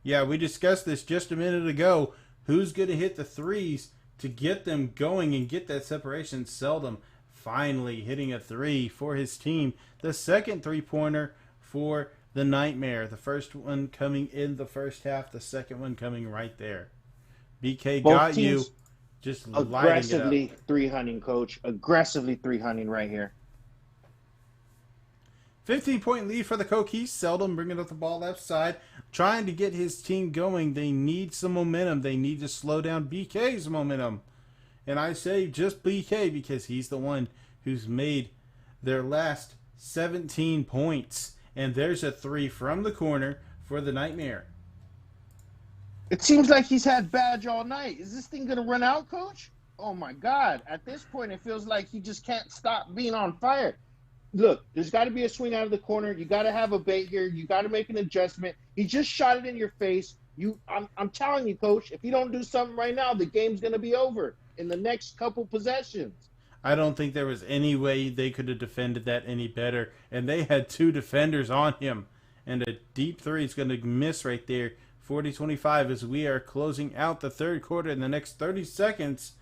Yeah, we discussed this just a minute ago. Who's going to hit the threes to get them going and get that separation? Seldom finally hitting a 3 for his team. The second 3-pointer for the Nightmare. The first one coming in the first half. The second one coming right there. BK Both got teams you. Just aggressively 3-hunting, coach. Aggressively 3-hunting right here. 15-point lead for the Coquise. Seldom bringing up the ball left side. Trying to get his team going. They need some momentum. They need to slow down BK's momentum. And I say just BK because he's the one who's made their last 17 points. And there's a 3 from the corner for the Nightmare. It seems like he's had badge all night. Is this thing going to run out, coach? Oh, my God. At this point, it feels like he just can't stop being on fire. Look, there's got to be a swing out of the corner. You got to have a bait here. You got to make an adjustment. He just shot it in your face. I'm telling you, coach, if you don't do something right now, the game's going to be over in the next couple possessions. I don't think there was any way they could have defended that any better. And they had 2 defenders on him. And a deep 3 is going to miss right there. 40-25 as we are closing out the third quarter in the next 30 seconds.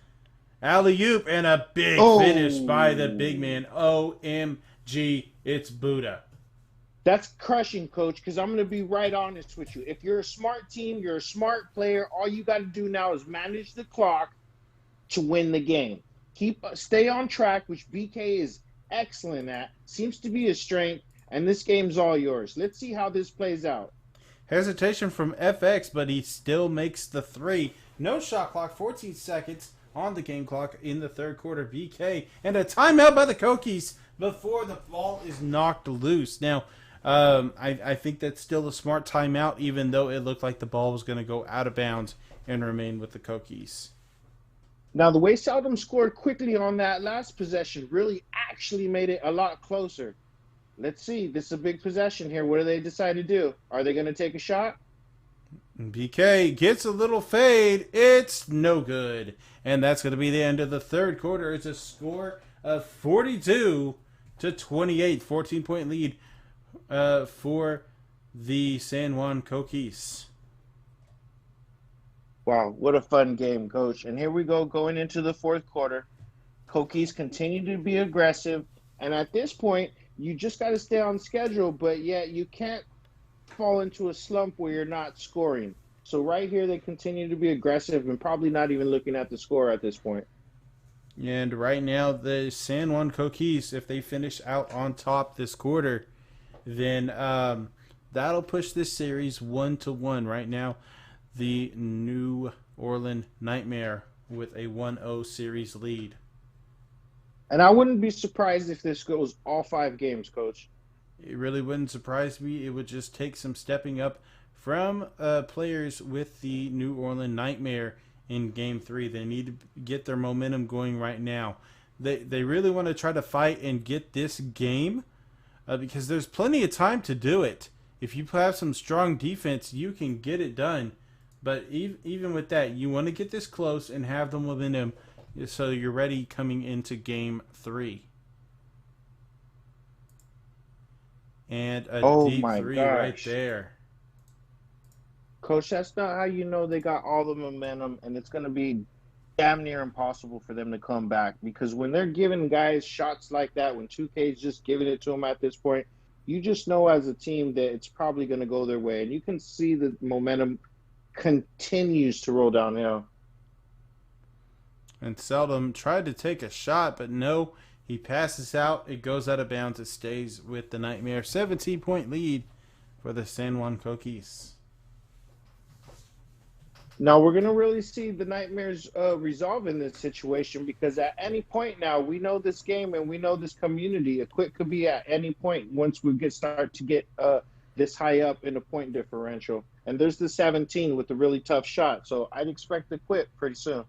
Alley-oop and a big finish by the big man. OMG, it's Buddha. That's crushing, coach, because I'm going to be right honest with you. If you're a smart team, you're a smart player, all you got to do now is manage the clock to win the game. Stay on track, which BK is excellent at. Seems to be his strength, and this game's all yours. Let's see how this plays out. Hesitation from FX, but he still makes the 3. No shot clock, 14 seconds on the game clock in the third quarter. BK, and a timeout by the Coquise before the ball is knocked loose. Now, I think that's still a smart timeout, even though it looked like the ball was going to go out of bounds and remain with the Coquise. Now, the way Seldom scored quickly on that last possession really actually made it a lot closer. Let's see. This is a big possession here. What do they decide to do? Are they going to take a shot? BK gets a little fade. It's no good. And that's going to be the end of the third quarter. It's a score of 42-28. 14-point lead for the San Juan Coquis. Wow, what a fun game, Coach. And here we go, going into the fourth quarter. Coquis continue to be aggressive. And at this point, you just got to stay on schedule, but yet you can't fall into a slump where you're not scoring. So right here, they continue to be aggressive and probably not even looking at the score at this point. And right now, the San Juan Coquis, if they finish out on top this quarter, then that'll push this series 1-1 right now. The New Orleans Nightmare with a 1-0 series lead. And I wouldn't be surprised if this goes all 5 games, Coach. It really wouldn't surprise me. It would just take some stepping up from players with the New Orleans Nightmare in Game 3. They need to get their momentum going right now. They really want to try to fight and get this game because there's plenty of time to do it. If you have some strong defense, you can get it done. But even with that, you want to get this close and have the momentum so you're ready coming into Game 3. And a deep three right there. Coach, that's not how you know they got all the momentum, and it's going to be damn near impossible for them to come back. Because when they're giving guys shots like that, when 2K's just giving it to them at this point, you just know as a team that it's probably going to go their way. And you can see the momentum continues to roll downhill. And Seldom tried to take a shot, but no, he passes out. It goes out of bounds. It stays with the Nightmare. 17-point lead for the San Juan Coquis. Now we're going to really see the Nightmares resolve in this situation, because at any point now, we know this game and we know this community. A quit could be at any point once we start to get this high up in a point differential. And there's the 17 with a really tough shot. So I'd expect to quit pretty soon.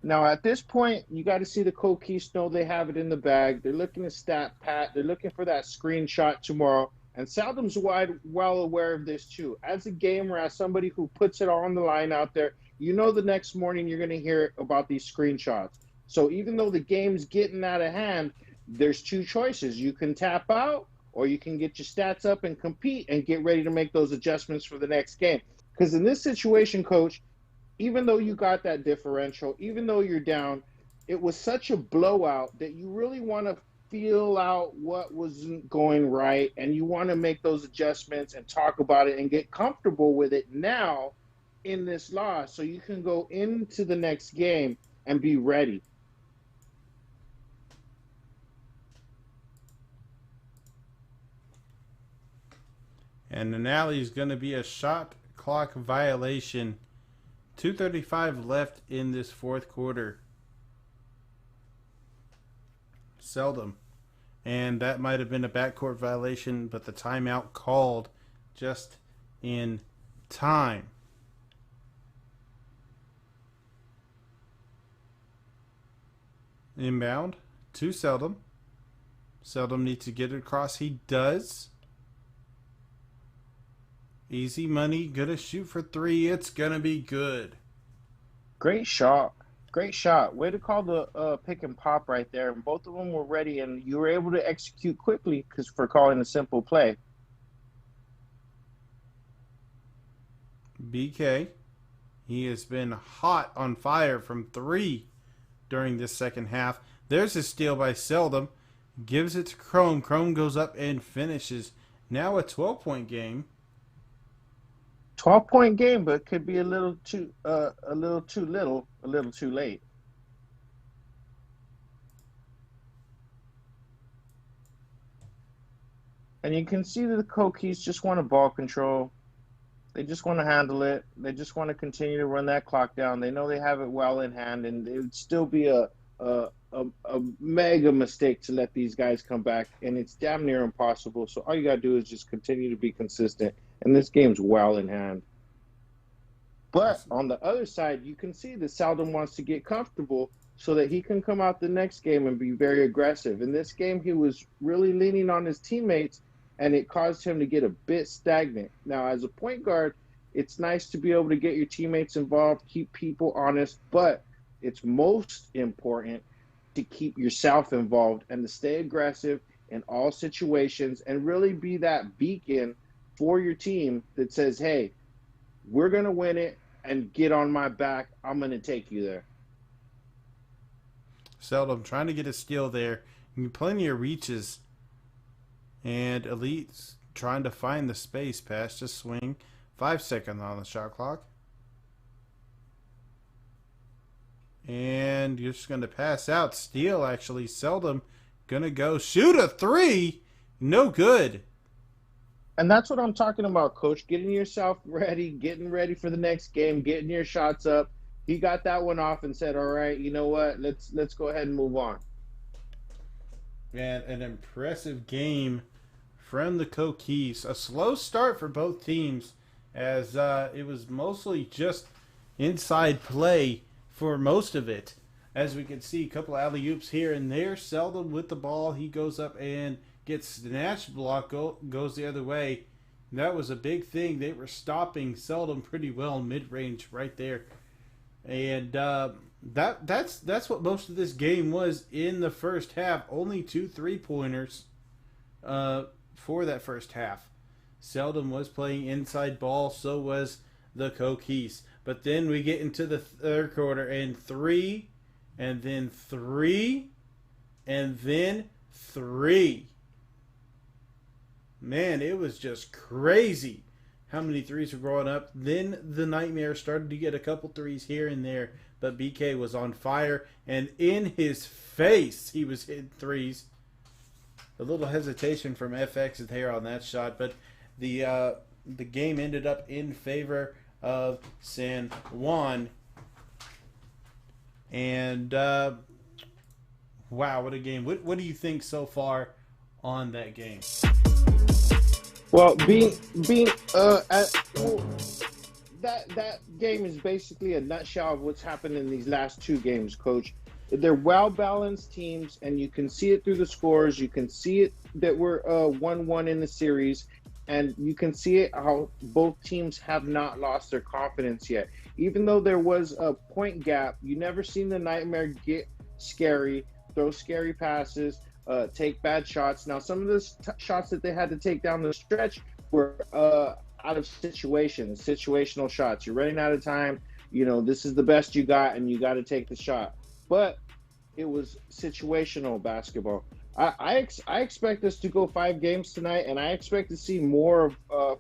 Now, at this point, you got to see the Coquis know they have it in the bag. They're looking to stat pat. They're looking for that screenshot tomorrow. And Seldom's well aware of this, too. As a gamer, as somebody who puts it on the line out there, you know the next morning you're going to hear about these screenshots. So even though the game's getting out of hand, there's 2 choices. You can tap out, or you can get your stats up and compete and get ready to make those adjustments for the next game. Because in this situation, Coach, even though you got that differential, even though you're down, it was such a blowout that you really want to feel out what wasn't going right, and you want to make those adjustments and talk about it and get comfortable with it now in this loss so you can go into the next game and be ready. And the alley is going to be a shot clock violation. 2:35 left in this fourth quarter. Seldom. And that might have been a backcourt violation, but the timeout called just in time. Inbound to Seldom. Seldom needs to get it across. He does. Easy money. Gonna shoot for 3. It's gonna be good. Great shot. Great shot. Way to call the pick and pop right there. And both of them were ready, and you were able to execute quickly for calling a simple play. BK. He has been hot on fire from 3 during this second half. There's a steal by Seldom. Gives it to Chrome. Chrome goes up and finishes. Now a 12-point game. 12-point game, but could be a little too little, a little too late. And you can see that the Coquis just want to ball control. They just want to handle it. They just want to continue to run that clock down. They know they have it well in hand, and it would still be a mega mistake to let these guys come back, and it's damn near impossible. So all you got to do is just continue to be consistent, and this game's well in hand. But on the other side, you can see that Seldom wants to get comfortable so that he can come out the next game and be very aggressive. In this game, he was really leaning on his teammates, and it caused him to get a bit stagnant. Now, as a point guard, it's nice to be able to get your teammates involved, keep people honest, but it's most important to keep yourself involved and to stay aggressive in all situations and really be that beacon for your team that says, hey, we're going to win it and get on my back. I'm going to take you there. Seldom trying to get a steal there. Plenty of reaches. And Elite's trying to find the space past the swing. 5 seconds on the shot clock. And you're just going to pass out. Steal, actually. Seldom going to go shoot a three. No good. And that's what I'm talking about, Coach. Getting yourself ready, getting ready for the next game, getting your shots up. He got that one off and said, all right, you know what? Let's go ahead and move on. And an impressive game from the Coquise. A slow start for both teams as it was mostly just inside play for most of it. As we can see, a couple alley-oops here and there. Seldom with the ball. He goes up and gets snatched. Block goes the other way. That was a big thing. They were stopping Seldom pretty well mid-range right there. And that's what most of this game was in the first half. Only 2 3-pointers for that first half. Seldom was playing inside ball, so was the Coquise. But then we get into the third quarter, and 3, and then 3, and then 3. Man, it was just crazy how many threes were going up. Then the Nightmare started to get a couple threes here and there, but BK was on fire, and in his face he was hitting threes. A little hesitation from FX there on that shot, but the game ended up in favor of San Juan. And wow, what a game! What do you think so far on that game? Well, that game is basically a nutshell of what's happened in these last 2 games, Coach. They're well-balanced teams, and you can see it through the scores. You can see it that we're 1-1 in the series, and you can see it how both teams have not lost their confidence yet. Even though there was a point gap, you never seen the Nightmare get scary, throw scary passes, take bad shots. Now, some of the shots that they had to take down the stretch were out of situational shots. You're running out of time. You know, this is the best you got, and you got to take the shot. But it was situational basketball. I expect us to go 5 games tonight, and I expect to see more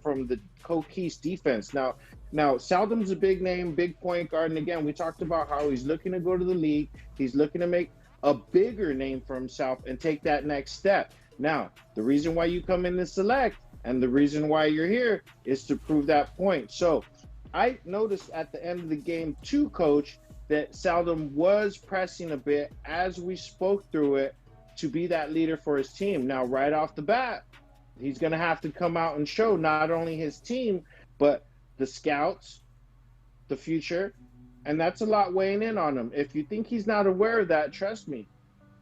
from the Coquise defense. Now, Seldom's a big name, big point guard, and again, we talked about how he's looking to go to the league. He's looking to make a bigger name for himself and take that next step. Now, the reason why you come in to select and the reason why you're here is to prove that point. So I noticed at the end of the game too, Coach, that Seldom was pressing a bit as we spoke through it to be that leader for his team. Now, right off the bat, he's going to have to come out and show not only his team, but the scouts, the future, and that's a lot weighing in on him. If you think he's not aware of that, trust me,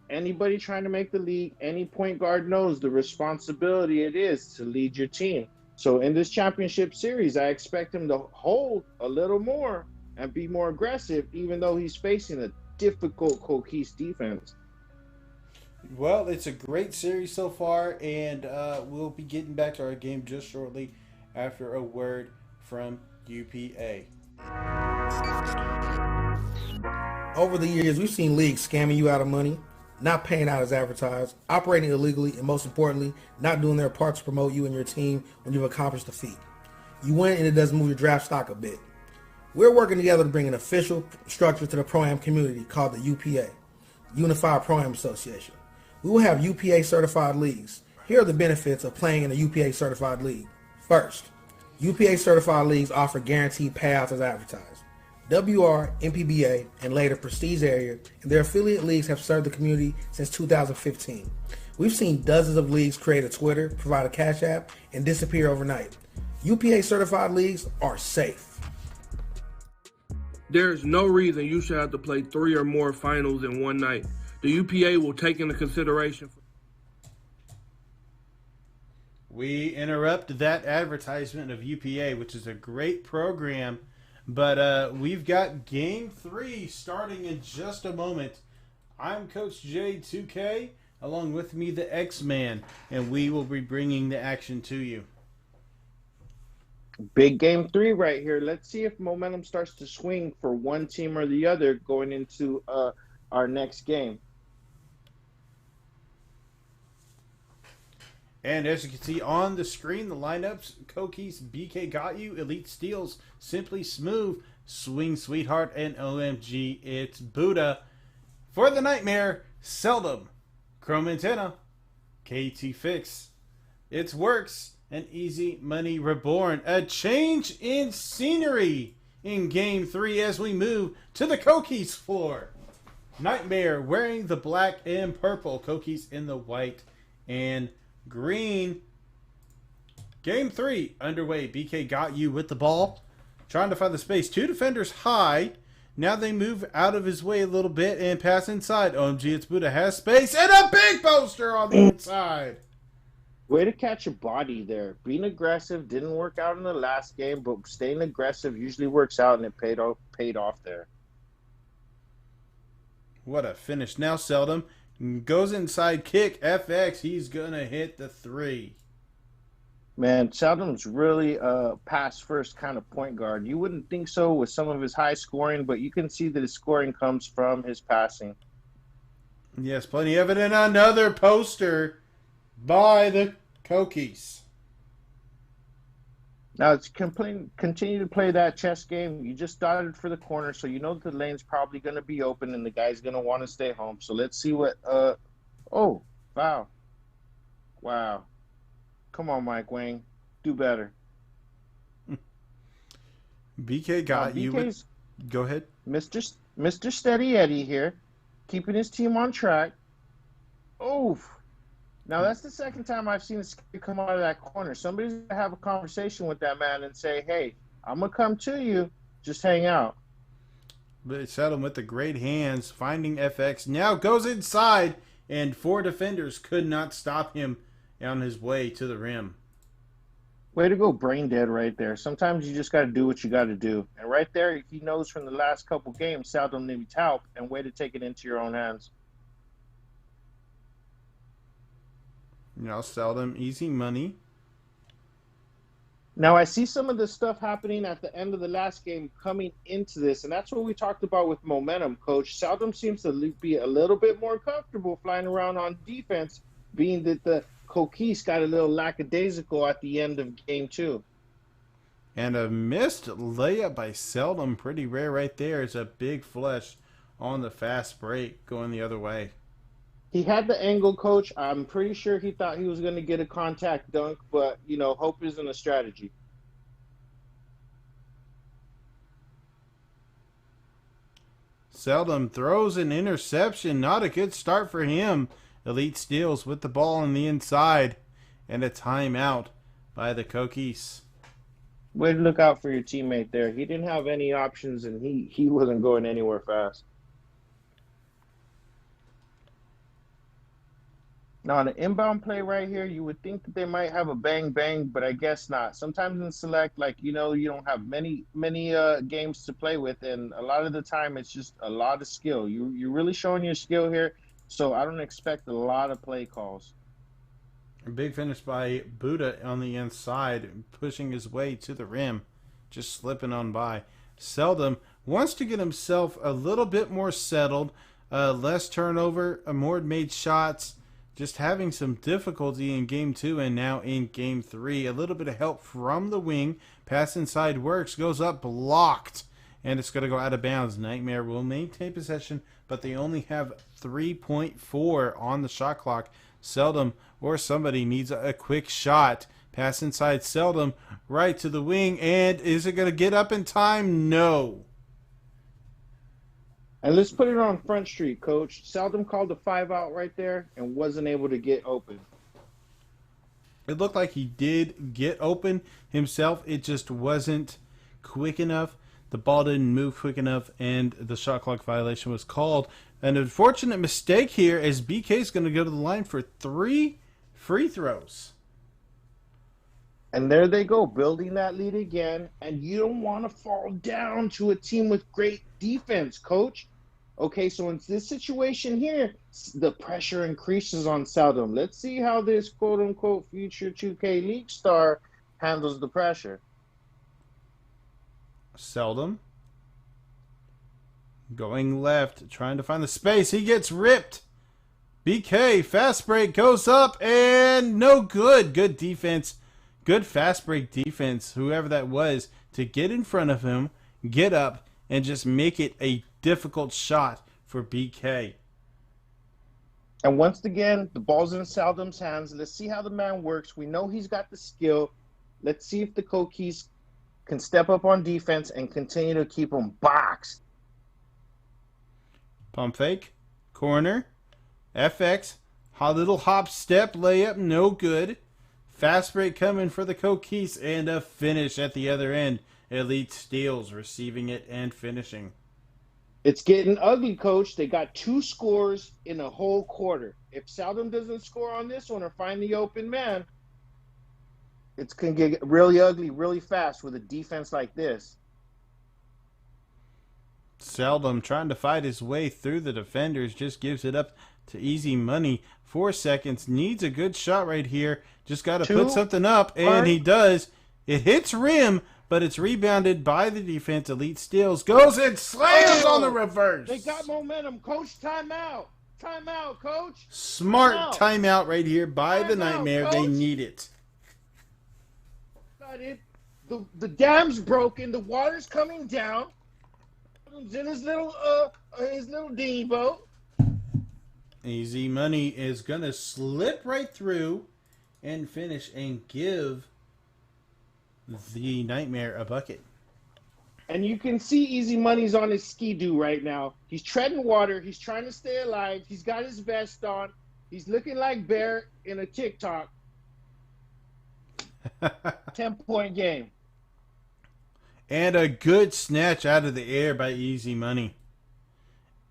anybody trying to make the league, any point guard knows the responsibility it is to lead your team. So in this championship series, I expect him to hold a little more and be more aggressive, even though he's facing a difficult Coquise defense. Well, it's a great series so far, and we'll be getting back to our game just shortly after a word from UPA. Over the years, we've seen leagues scamming you out of money, not paying out as advertised, operating illegally, and most importantly, not doing their part to promote you and your team when you've accomplished a feat. You win and it does move your draft stock a bit. We're working together to bring an official structure to the Pro-Am community called the UPA, Unified Pro-Am Association. We will have UPA certified leagues. Here are the benefits of playing in a UPA certified league. First, UPA certified leagues offer guaranteed payouts as advertised. WR, MPBA, and later Prestige Area and their affiliate leagues have served the community since 2015. We've seen dozens of leagues create a Twitter, provide a Cash App, and disappear overnight. UPA certified leagues are safe. There is no reason you should have to play 3 or more finals in one night. The UPA will take into consideration. We interrupt that advertisement of UPA, which is a great program, but we've got Game 3 starting in just a moment. I'm Coach J2K, along with me, the X-Man, and we will be bringing the action to you. Big game 3 right here. Let's see if momentum starts to swing for one team or the other going into our next game. And as you can see on the screen, the lineups: Kokis, BK Got You, Elite Steels, Simply Smooth, Swing Sweetheart, and OMG It's Buddha. For the Nightmare, Seldom, Chrome Antenna, KT Fix, It's Works, and Easy Money Reborn. A change in scenery in Game 3 as we move to the Kokis floor. Nightmare wearing the black and purple, Kokis in the white and green. Game 3 underway. BK Got You with the ball, trying to find the space. 2 defenders high. Now they move out of his way a little bit and pass inside. OMG It's Buddha has space and a big poster on the inside. Way to catch a body there. Being aggressive didn't work out in the last game, but staying aggressive usually works out, and it paid off there. What a finish. Now Seldom goes inside kick. FX, he's going to hit the 3. Man, Seldom's really a pass-first kind of point guard. You wouldn't think so with some of his high scoring, but you can see that his scoring comes from his passing. Yes, plenty evident. Another poster by the Kokis. Now, it's continue to play that chess game. You just dotted for the corner, so you know that the lane's probably going to be open and the guy's going to want to stay home. So let's see what oh, foul. Wow. Come on, Mike Wang. Do better. BK Got You. BK's Go ahead. Mr. Steady Eddie here, keeping his team on track. Oof. Now, that's the second time I've seen a come out of that corner. Somebody's going to have a conversation with that man and say, hey, I'm going to come to you. Just hang out. But it's Seldom with the great hands, finding FX. Now goes inside, and 4 defenders could not stop him on his way to the rim. Way to go, brain dead right there. Sometimes you just got to do what you got to do. And right there, he knows from the last couple games, Seldom needs help, and way to take it into your own hands. You know, Seldom, easy money. Now, I see some of the stuff happening at the end of the last game coming into this, and that's what we talked about with momentum, Coach. Seldom seems to be a little bit more comfortable flying around on defense, being that the Kokis got a little lackadaisical at the end of Game 2. And a missed layup by Seldom, pretty rare right there. It's a big flush on the fast break going the other way. He had the angle, Coach. I'm pretty sure he thought he was going to get a contact dunk, but, you know, hope isn't a strategy. Seldom throws an interception. Not a good start for him. Elite Steals with the ball on the inside. And a timeout by the Kokis. Way to look out for your teammate there. He didn't have any options, and he wasn't going anywhere fast. Now, on an inbound play right here, you would think that they might have a bang-bang, but I guess not. Sometimes in select, like, you know, you don't have many games to play with, and a lot of the time it's just a lot of skill. You're really showing your skill here, so I don't expect a lot of play calls. A big finish by Buddha on the inside, pushing his way to the rim, just slipping on by. Seldom wants to get himself a little bit more settled, less turnover, more made shots. Just having some difficulty in Game 2 and now in Game 3. A little bit of help from the wing. Pass inside works. Goes up blocked. And it's going to go out of bounds. Nightmare will maintain possession, but they only have 3.4 on the shot clock. Seldom or somebody needs a quick shot. Pass inside Seldom right to the wing. And is it going to get up in time? No. And let's put it on Front Street, Coach. Seldom called a 5-out right there and wasn't able to get open. It looked like he did get open himself. It just wasn't quick enough. The ball didn't move quick enough, and the shot clock violation was called. An unfortunate mistake here as BK is going to go to the line for 3 free throws. And there they go, building that lead again. And you don't want to fall down to a team with great defense, Coach. Okay, so in this situation here, the pressure increases on Seldom. Let's see how this quote-unquote future 2K League star handles the pressure. Seldom. Going left, trying to find the space. He gets ripped. BK, fast break goes up and no good. Good defense. Good fast break defense, whoever that was, to get in front of him, get up, and just make it a difficult shot for BK. And once again, the ball's in Seldom's hands. Let's see how the man works. We know he's got the skill. Let's see if the Kokees can step up on defense and continue to keep him boxed. Pump fake, corner, FX, little hop step layup, no good. Fast break coming for the Kokees and a finish at the other end. Elite Steels receiving it and finishing. It's getting ugly, Coach. They got 2 scores in a whole quarter. If Seldom doesn't score on this one or find the open man, it's going to get really ugly really fast with a defense like this. Seldom trying to fight his way through the defenders, just gives it up to Easy Money. 4 seconds, needs a good shot right here. Just got to put something up, and he does. It hits rim, but it's rebounded by the defense. Elite Steals goes and slams on the reverse. They got momentum. Coach, timeout. Timeout, Coach. Smart timeout right here by the Nightmare. They need it. The dam's broken. The water's coming down. He's in his little dinghy boat. Easy Money is going to slip right through and finish and give the Nightmare a bucket. And you can see Easy Money's on his ski-doo right now. He's treading water. He's trying to stay alive. He's got his vest on. He's looking like Bear in a TikTok. 10-point game. And a good snatch out of the air by Easy Money.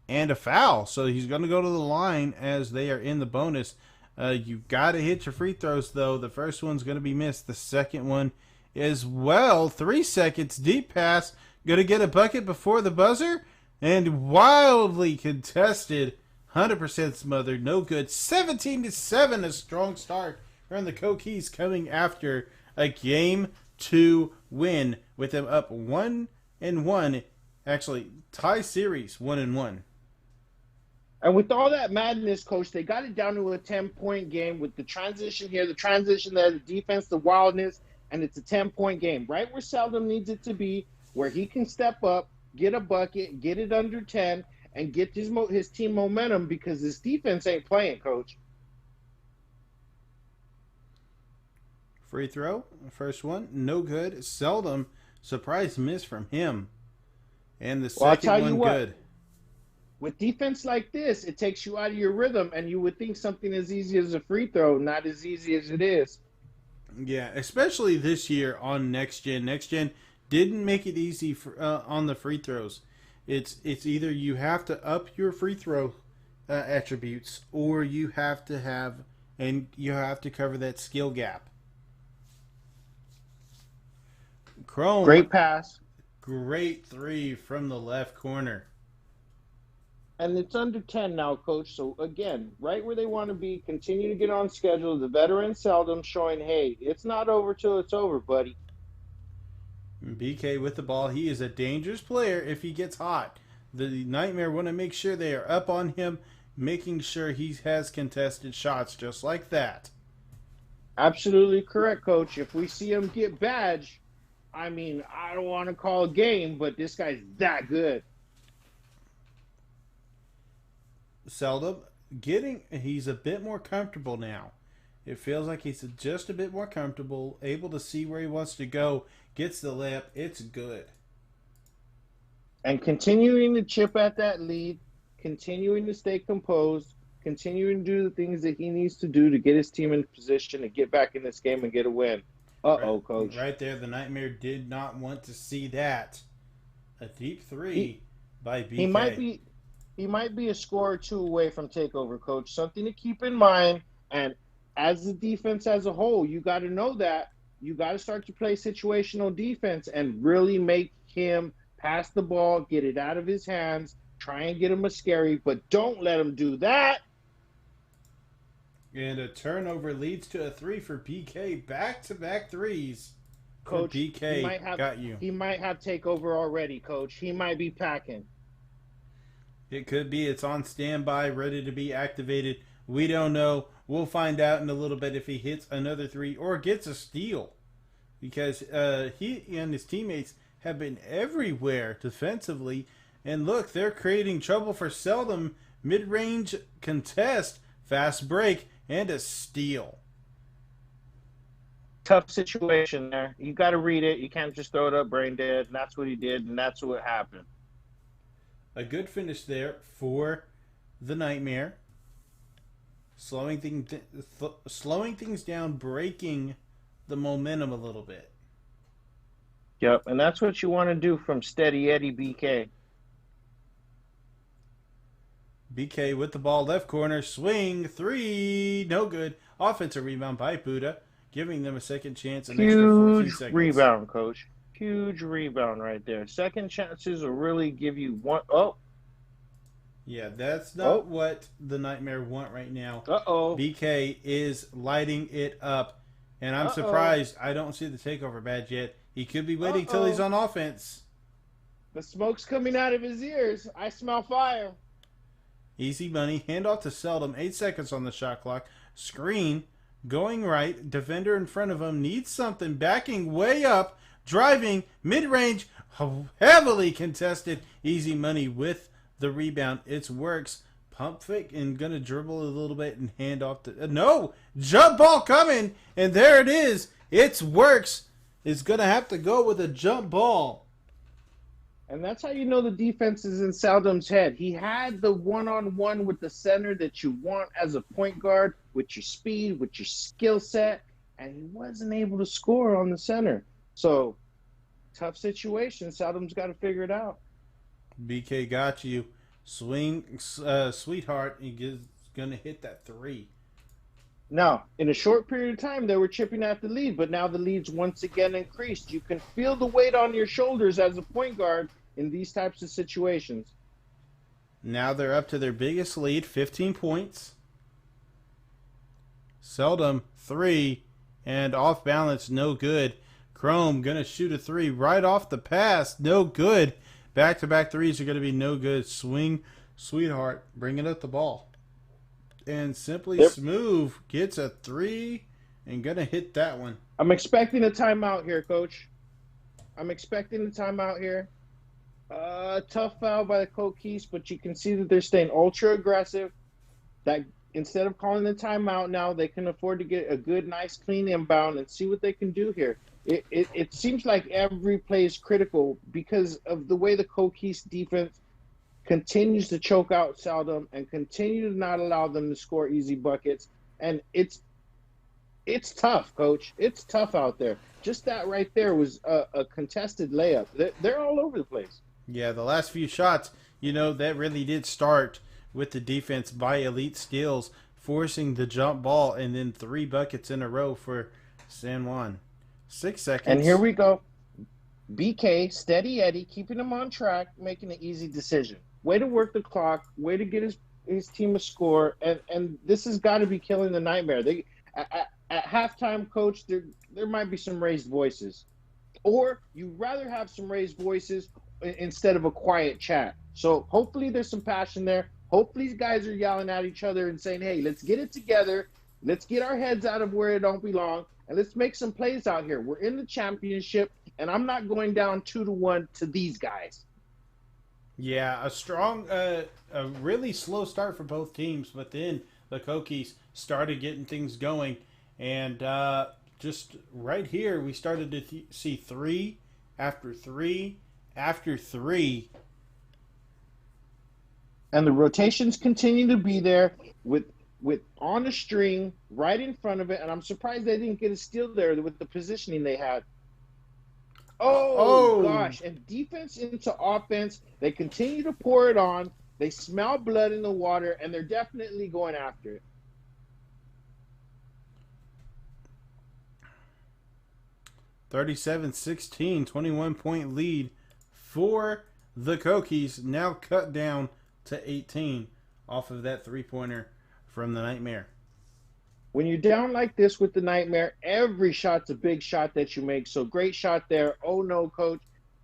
And a foul. So he's going to go to the line as they are in the bonus. You got to hit your free throws, though. The first one's going to be missed. The second one as well. 3 seconds. Deep pass. Going to get a bucket before the buzzer. And wildly contested. 100% smothered. No good. 17-7. A strong start from the Kokees coming after a Game 2 win with them up 1-1. Actually, tie series 1-1. And with all that madness, Coach, they got it down to a 10-point game with the transition here, the transition there, the defense, the wildness, and it's a 10-point game. Right where Seldom needs it to be, where he can step up, get a bucket, get it under 10, and get his team momentum because his defense ain't playing, Coach. Free throw, first one, no good. Seldom, surprise miss from him. And the second one, good. With defense like this, it takes you out of your rhythm, and you would think something as easy as a free throw, not as easy as it is. Yeah, especially this year on Next Gen. Next Gen didn't make it easy for, on the free throws. It's either you have to up your free throw attributes, or you have to cover that skill gap. Chrome, great pass, great 3 from the left corner. And it's under 10 now, Coach. So, again, right where they want to be, continue to get on schedule. The veteran Seldom showing, hey, it's not over till it's over, buddy. BK with the ball. He is a dangerous player if he gets hot. The Nightmare want to make sure they are up on him, making sure he has contested shots just like that. Absolutely correct, Coach. If we see him get badge, I mean, I don't want to call a game, but this guy's that good. Seldom he's a bit more comfortable now. It feels like he's just a bit more comfortable, able to see where he wants to go, gets the layup, it's good. And continuing to chip at that lead, continuing to stay composed, continuing to do the things that he needs to do to get his team in position to get back in this game and get a win. Coach. Right there, the Nightmare did not want to see that. A deep 3 by BK. He might be a score or 2 away from takeover, Coach. Something to keep in mind. And as the defense as a whole, you got to know that. You got to start to play situational defense and really make him pass the ball, get it out of his hands, Try and get him a scary, but don't let him do that. And a turnover leads to a 3 for BK. Back-to-back threes. Coach, BK got you. He might have takeover already, Coach. He might be packing. It could be. It's on standby, ready to be activated. We don't know. We'll find out in a little bit if he hits another 3 or gets a steal. Because he and his teammates have been everywhere defensively. And look, they're creating trouble for Seldom. Mid-range contest, fast break, and a steal. Tough situation there. You got to read it. You can't just throw it up brain dead. And that's what he did, and that's what happened. A good finish there for the Nightmare. Slowing things down, breaking the momentum a little bit. Yep, and that's what you want to do from Steady Eddie BK. BK with the ball, left corner, swing, 3, no good. Offensive rebound by Buddha, giving them a second chance. An extra 14 seconds. Huge rebound, Coach. Huge rebound right there. Second chances will really give you one. Oh. Yeah, that's not what the Nightmare want right now. Uh-oh. BK is lighting it up. And I'm surprised I don't see the takeover badge yet. He could be waiting till he's on offense. The smoke's coming out of his ears. I smell fire. Easy money. Handoff to Seldom. 8 seconds on the shot clock. Screen. Going right. Defender in front of him. Needs something. Backing way up. Driving. Mid-range. Heavily contested. Easy money with the rebound. It works. Pump fake and going to dribble a little bit and hand off to... no! Jump ball coming. And there it is. It works. It's going to have to go with a jump ball. And that's how you know the defense is in Seldom's head. He had the one-on-one with the center that you want as a point guard, with your speed, with your skill set, and he wasn't able to score on the center. So, tough situation. Seldom's got to figure it out. BK got you. Swing, sweetheart. He's going to hit that 3. Now, in a short period of time, they were chipping at the lead, but now the lead's once again increased. You can feel the weight on your shoulders as a point guard in these types of situations. Now they're up to their biggest lead, 15 points. Seldom, 3, and off balance, no good. Chrome going to shoot a 3 right off the pass, no good. Back-to-back threes are going to be no good. Swing, sweetheart, bringing up the ball. And Simply Smooth gets a 3 and going to hit that one. I'm expecting a timeout here, Coach. I'm expecting a timeout here. Tough foul by the Coquise, but you can see that they're staying ultra aggressive. That instead of calling the timeout now, they can afford to get a good, nice, clean inbound and see what they can do here. It seems like every play is critical because of the way the Coquise defense continues to choke out Seldom and continue to not allow them to score easy buckets. And it's tough, Coach. It's tough out there. Just that right there was a contested layup. They're all over the place. Yeah, the last few shots, that really did start with the defense by Elite Skills, forcing the jump ball and then 3 buckets in a row for San Juan. 6 seconds. And here we go. BK, Steady Eddie, keeping him on track, making an easy decision. Way to work the clock, way to get his team a score, and this has got to be killing the Nightmare. They at halftime, Coach, there might be some raised voices. Or you'd rather have some raised voices instead of a quiet chat. So hopefully there's some passion there. Hopefully these guys are yelling at each other and saying, hey, let's get it together. Let's get our heads out of where it don't belong, and let's make some plays out here. We're in the championship, and I'm not going down 2-1 to these guys. Yeah, a really slow start for both teams, but then the Coquise started getting things going. And just right here, we started to see 3 after 3 after 3. And the rotations continue to be there with on a string right in front of it. And I'm surprised they didn't get a steal there with the positioning they had. Oh, gosh. And defense into offense, they continue to pour it on. They smell blood in the water, and they're definitely going after it. 37-16, 21-point lead for the Kokies now cut down to 18 off of that three-pointer from the Nightmare. When you're down like this with the Nightmare, every shot's a big shot that you make. So great shot there. Oh no, coach.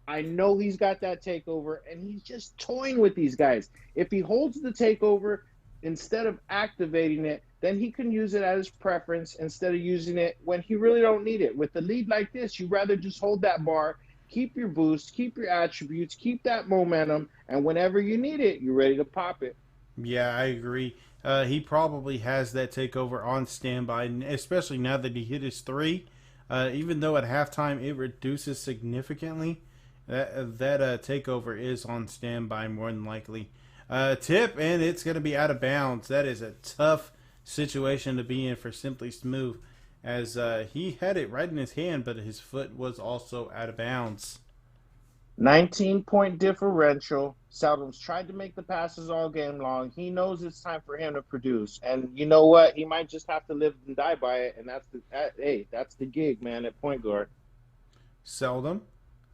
I know he's got that takeover, and he's just toying with these guys. If he holds the takeover instead of activating it, then he can use it at his preference instead of using it when he really don't need it. With a lead like this, you'd rather just hold that bar, keep your boost, keep your attributes, keep that momentum, and whenever you need it, you're ready to pop it. Yeah, I agree. He probably has that takeover on standby, especially now that he hit his three. Even though at halftime it reduces significantly, that takeover is on standby more than likely. Tip, and it's going to be out of bounds. That is a tough situation to be in for Simply Smooth, as he had it right in his hand, but his foot was also out of bounds. 19-point differential. Seldom's tried to make the passes all game long. He knows it's time for him to produce. And you know what? He might just have to live and die by it. And that's the gig, man, at point guard. Seldom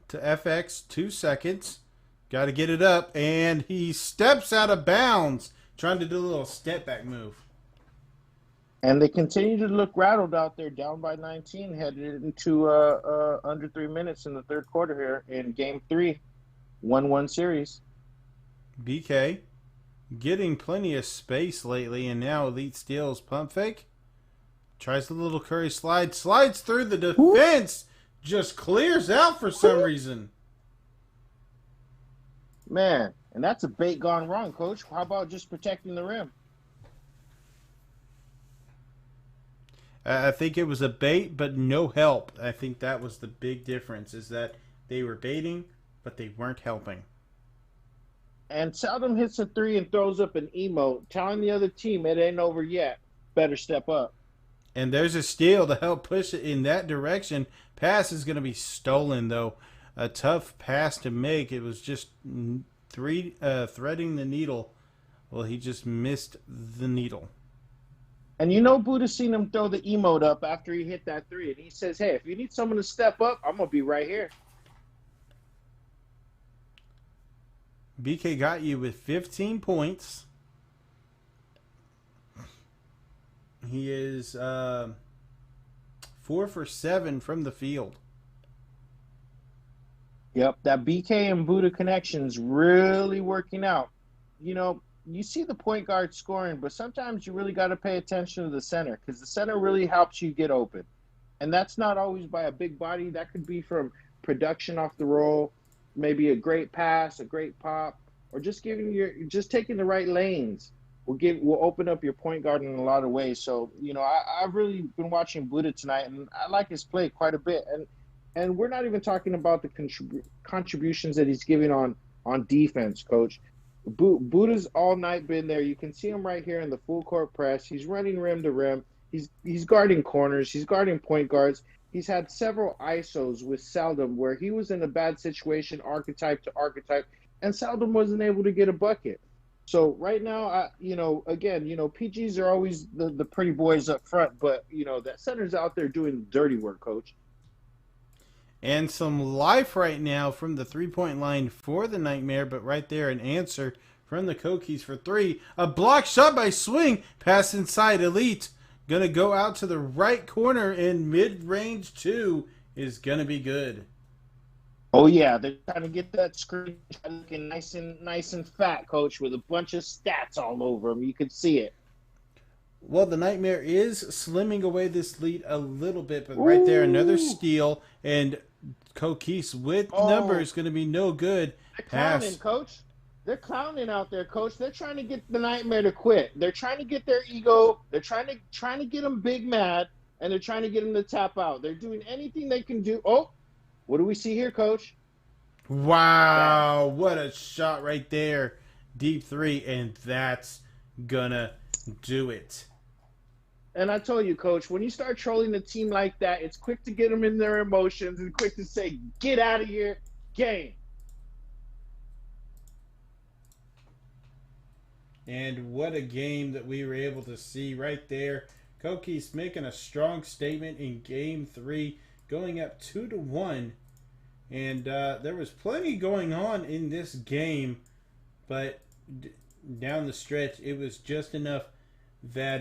to FX, 2 seconds. Got to get it up. And he steps out of bounds, trying to do a little step back move. And they continue to look rattled out there, down by 19, headed into under 3 minutes in the third quarter here in Game 3, 1-1 series. BK getting plenty of space lately, and now Elite steals pump fake. Tries a little Curry slide, slides through the defense, just clears out for some reason. Man, and that's a bait gone wrong, Coach. How about just protecting the rim? I think it was a bait, but no help. I think that was the big difference, is that they were baiting, but they weren't helping. And Seldom hits a three and throws up an emote, telling the other team it ain't over yet. Better step up. And there's a steal to help push it in that direction. Pass is going to be stolen, though. A tough pass to make. It was just threading the needle. Well, he just missed the needle. And you know Buddha's seen him throw the emote up after he hit that three. And he says, hey, if you need someone to step up, I'm going to be right here. BK got you with 15 points. He is 4 for 7 from the field. Yep, that BK and Buddha connection's really working out. You know, you see the point guard scoring, but sometimes you really got to pay attention to the center, because the center really helps you get open. And that's not always by a big body. That could be from production off the roll, maybe a great pass, a great pop, or just taking the right lanes will open up your point guard in a lot of ways. So, you know, I've really been watching Buddha tonight, and I like his play quite a bit. And we're not even talking about the contributions that he's giving on defense, Coach. Buddha's all night been there. You can see him right here in the full court press. He's running rim to rim. He's guarding corners. He's guarding point guards. He's had several ISOs with Seldom where he was in a bad situation, archetype to archetype, and Seldom wasn't able to get a bucket. So right now, PGs are always the pretty boys up front, but, you know, that center's out there doing the dirty work, Coach. And some life right now from the three-point line for the Nightmare, but right there an answer from the Kokies for three. A block shot by Swing, pass inside Elite. Gonna go out to the right corner, and mid-range 2 is gonna be good. Oh yeah, they're trying to get that screen looking nice and fat, Coach, with a bunch of stats all over them. You can see it. Well, the Nightmare is slimming away this lead a little bit, but right there, another steal, and Kokies with numbers going to be no good. They're clowning, Coach. They're clowning out there, Coach. They're trying to get the Nightmare to quit. They're trying to get their ego. They're trying to get them big mad, and they're trying to get them to tap out. They're doing anything they can do. Oh, what do we see here, Coach? Wow, what a shot right there. Deep three, and that's gonna do it. And I told you, Coach, when you start trolling a team like that, it's quick to get them in their emotions and quick to say, get out of here, game. And what a game that we were able to see right there. Kokies making a strong statement in Game 3, going up 2-1 And there was plenty going on in this game, but down the stretch, it was just enough that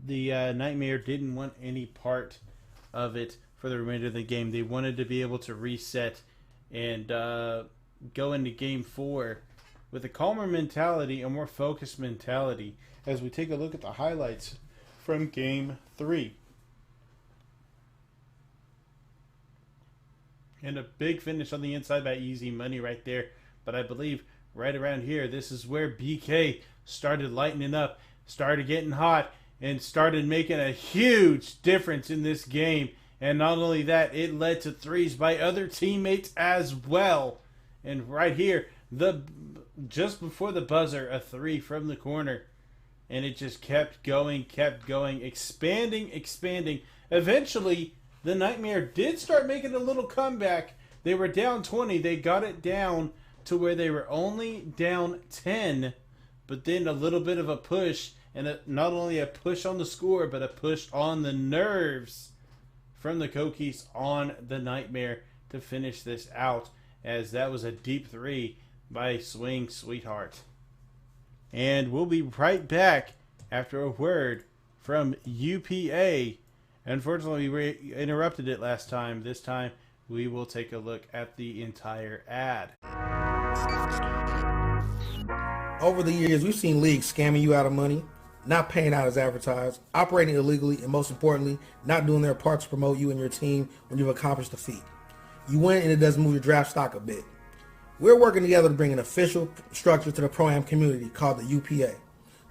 the Nightmare didn't want any part of it for the remainder of the game. They wanted to be able to reset and go into Game 4 with a calmer mentality, a more focused mentality, as we take a look at the highlights from Game 3. And a big finish on the inside by Easy Money right there. But I believe right around here, this is where BK started lightening up, started getting hot, and started making a huge difference in this game. And not only that, it led to threes by other teammates as well. And right here, just before the buzzer, a three from the corner. And it just kept going, expanding. Eventually, the Nightmare did start making a little comeback. They were down 20. They got it down to where they were only down 10. But then a little bit of a push. And not only a push on the score, but a push on the nerves from the Kokies on the Nightmare to finish this out. As that was a deep three by Swing Sweetheart. And we'll be right back after a word from UPA. Unfortunately, we interrupted it last time. This time, we will take a look at the entire ad. Over the years, we've seen leagues scamming you out of money, not paying out as advertised, operating illegally, and most importantly, not doing their part to promote you and your team when you've accomplished a feat. You win and it does move your draft stock a bit. We're working together to bring an official structure to the Pro-Am community called the UPA,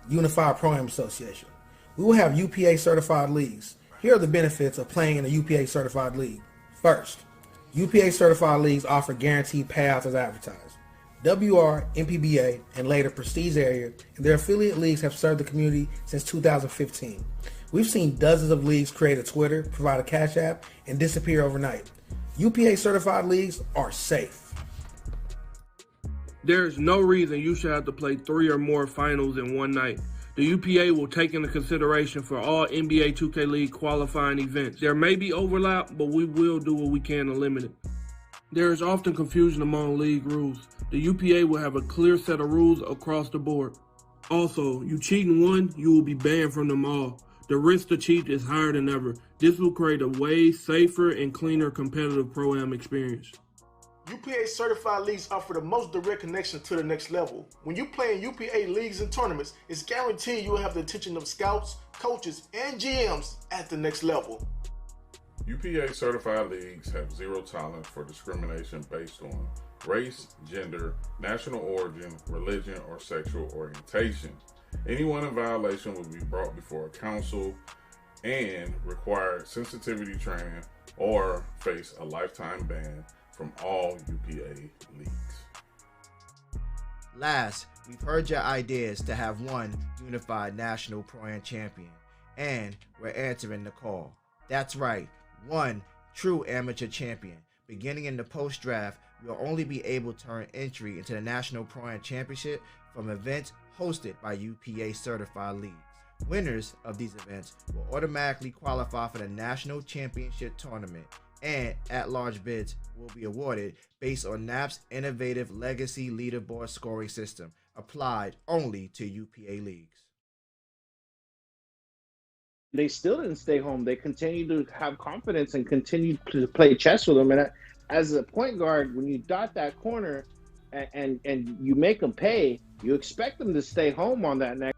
Unified Pro-Am Association. We will have UPA certified leagues. Here are the benefits of playing in a UPA certified league. First, UPA certified leagues offer guaranteed payouts as advertised. WR, MPBA, and later Prestige Area and their affiliate leagues have served the community since 2015. We've seen dozens of leagues create a Twitter, provide a Cash App, and disappear overnight. UPA certified leagues are safe. There is no reason you should have to play 3 or more finals in one night. The UPA will take into consideration for all NBA 2K League qualifying events. There may be overlap, but we will do what we can to limit it. There is often confusion among league rules. The UPA will have a clear set of rules across the board. Also, you cheat in one, you will be banned from them all. The risk to cheat is higher than ever. This will create a way safer and cleaner competitive Pro-Am experience. UPA certified leagues offer the most direct connection to the next level. When you play in UPA leagues and tournaments, it's guaranteed you will have the attention of scouts, coaches, and GMs at the next level. UPA certified leagues have zero tolerance for discrimination based on race, gender, national origin, religion, or sexual orientation. Anyone in violation will be brought before a council and require sensitivity training or face a lifetime ban from all UPA leagues. Last, we've heard your ideas to have one unified national Pro-Am champion, and we're answering the call. That's right, one true amateur champion. Beginning in the post-draft, you'll only be able to earn entry into the National Pro-Am Championship from events hosted by UPA certified leagues. Winners of these events will automatically qualify for the National Championship Tournament, and at-large bids will be awarded based on NAP's innovative legacy leaderboard scoring system, applied only to UPA leagues. They still didn't stay home. They continued to have confidence and continued to play chess with them. And as a point guard, when you dot that corner and you make them pay, you expect them to stay home on that next.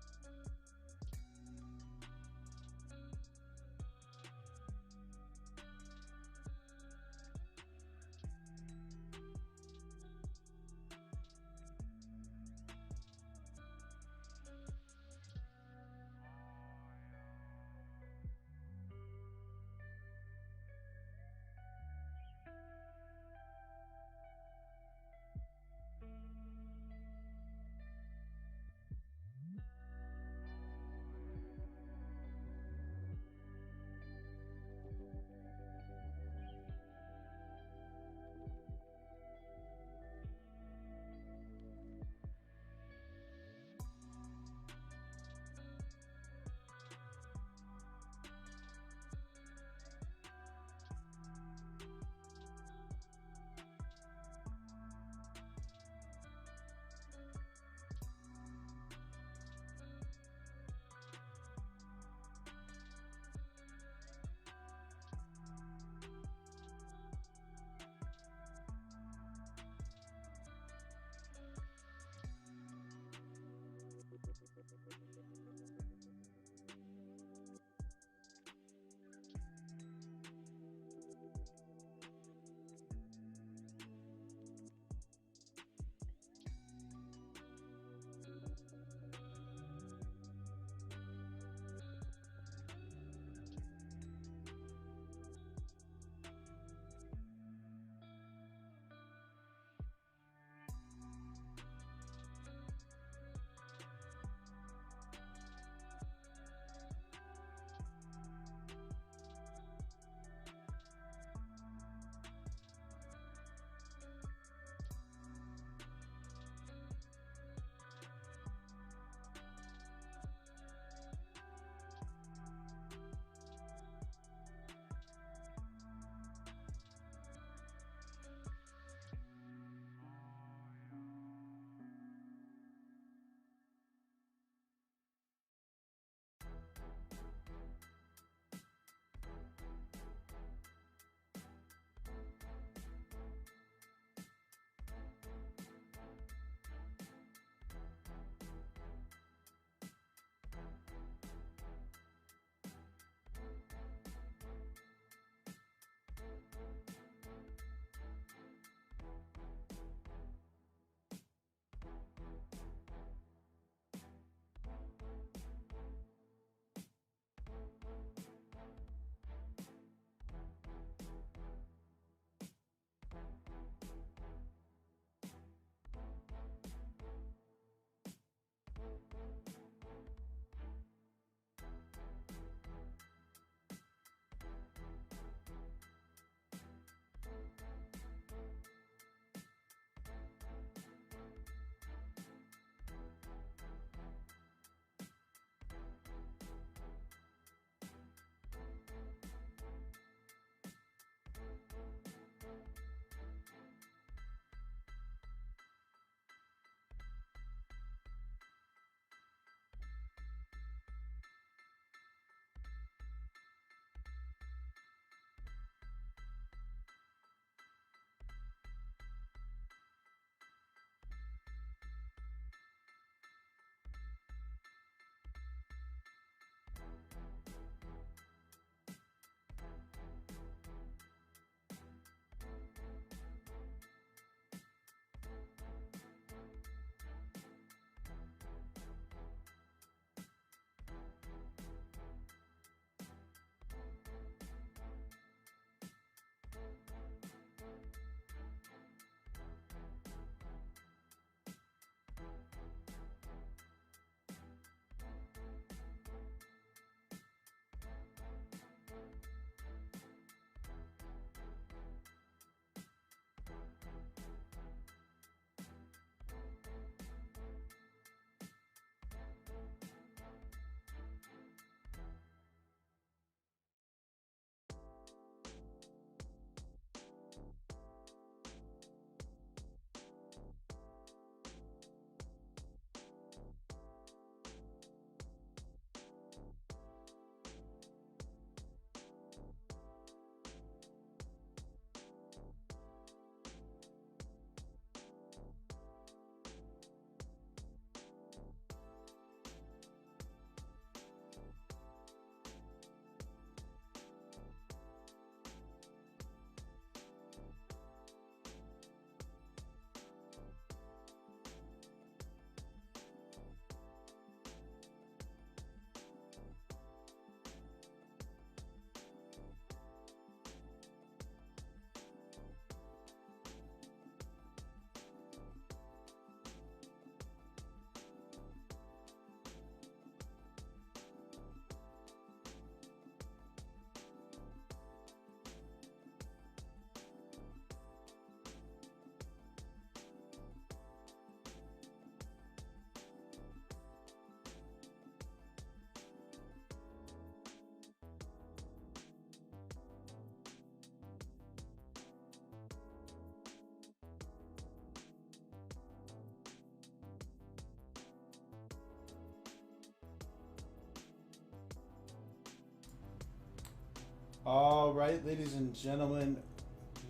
All right, ladies and gentlemen,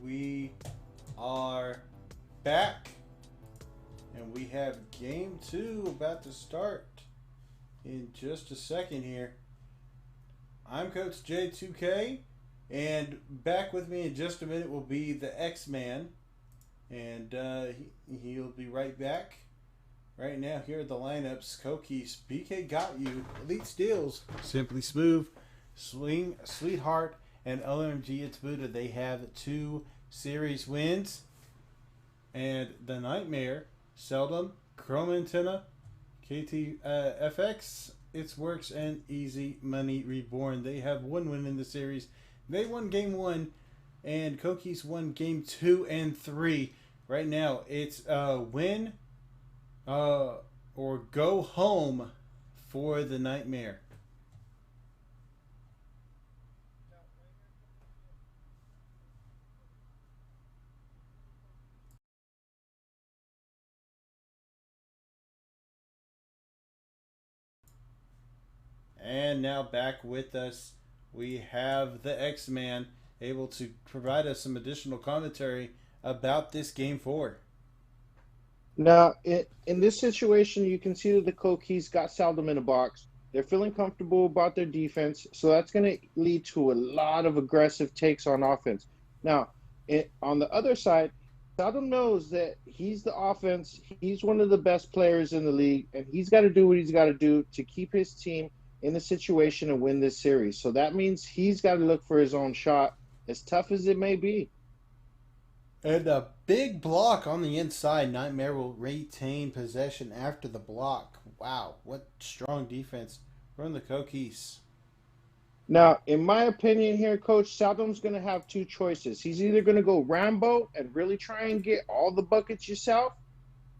we are back, and we have game 2 about to start. in just a second here. I'm Coach J2K, and back with me in just a minute will be the X-Man, and he'll be right back. Right now, here are the lineups. Koki's BK Got You, Elite Steals, Simply Smooth, Swing, Sweetheart, and OMG It's Buddha. They have 2 series wins. And the Nightmare, Seldom, Chrome Antenna, KT It's Works, and Easy Money Reborn. They have 1 win in the series. They won game 1, and Koki's won game 2 and 3. Right now, it's win or go home for the Nightmare. And now back with us, we have the X-Man able to provide us some additional commentary about this game 4. Now, in this situation, you can see that the Koki's got Seldom in a box. They're feeling comfortable about their defense, so that's going to lead to a lot of aggressive takes on offense. Now, on the other side, Seldom knows that he's the offense. He's one of the best players in the league, and he's got to do what he's got to do to keep his team in the situation and win this series. So that means he's got to look for his own shot, as tough as it may be. And a big block on the inside. Nightmare will retain possession after the block. Wow, what strong defense from the Koki's. Now, in my opinion here, Coach, Seldom's going to have 2 choices. He's either going to go Rambo and really try and get all the buckets yourself,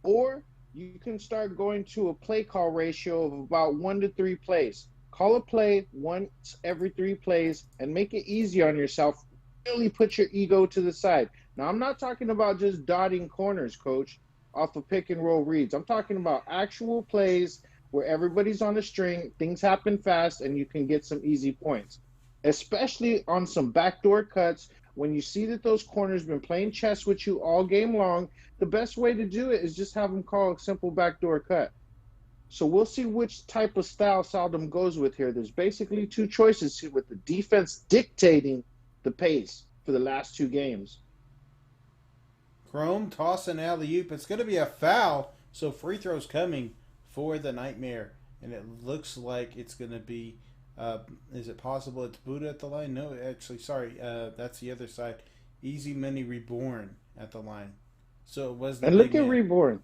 or you can start going to a play call ratio of about 1 to 3 plays. Call a play once every 3 plays and make it easy on yourself. Really put your ego to the side. Now, I'm not talking about just dotting corners, Coach, off of pick and roll reads. I'm talking about actual plays where everybody's on a string, things happen fast, and you can get some easy points. Especially on some backdoor cuts, when you see that those corners been playing chess with you all game long, the best way to do it is just have them call a simple backdoor cut. So we'll see which type of style Seldom goes with here. There's basically 2 choices here, with the defense dictating the pace for the last 2 games. Chrome, toss and alley-oop. It's going to be a foul, so free throws coming for the Nightmare. And it looks like it's going to be, is it possible it's Buddha at the line? No, actually, sorry, that's the other side. Easy Money Reborn at the line. So it was the And look at man. Reborn,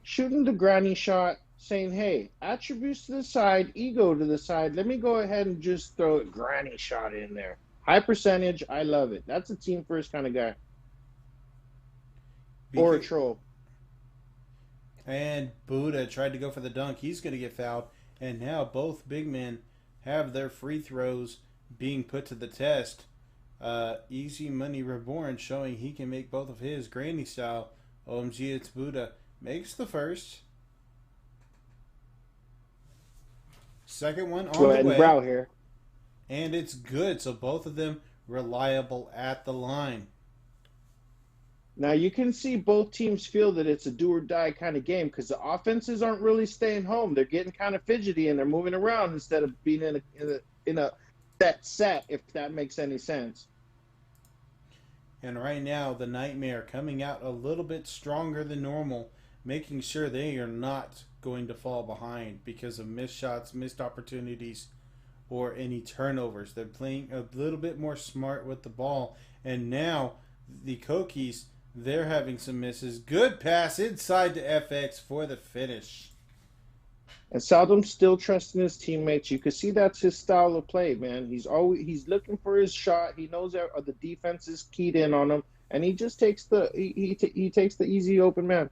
shooting the granny shot, saying, hey, attributes to the side, ego to the side. Let me go ahead and just throw a granny shot in there. High percentage, I love it. That's a team first kind of guy. Or a troll. And Buddha tried to go for the dunk. He's going to get fouled. And now both big men have their free throws being put to the test. Easy Money Reborn showing he can make both of his granny style. OMG, it's Buddha. Makes the first. Second one on the way. Brow here. And it's good. So both of them reliable at the line. Now, you can see both teams feel that it's a do-or-die kind of game because the offenses aren't really staying home. They're getting kind of fidgety and they're moving around instead of being in a set, if that makes any sense. And right now, the Nightmare coming out a little bit stronger than normal, making sure they are not going to fall behind because of missed shots, missed opportunities, or any turnovers. They're playing a little bit more smart with the ball. And now, the Koki's, they're having some misses. Good pass inside to FX for the finish. And Seldom's still trusting his teammates. You can see that's his style of play, man. He's looking for his shot. He knows that the defense is keyed in on him, and he just takes he takes the easy open man.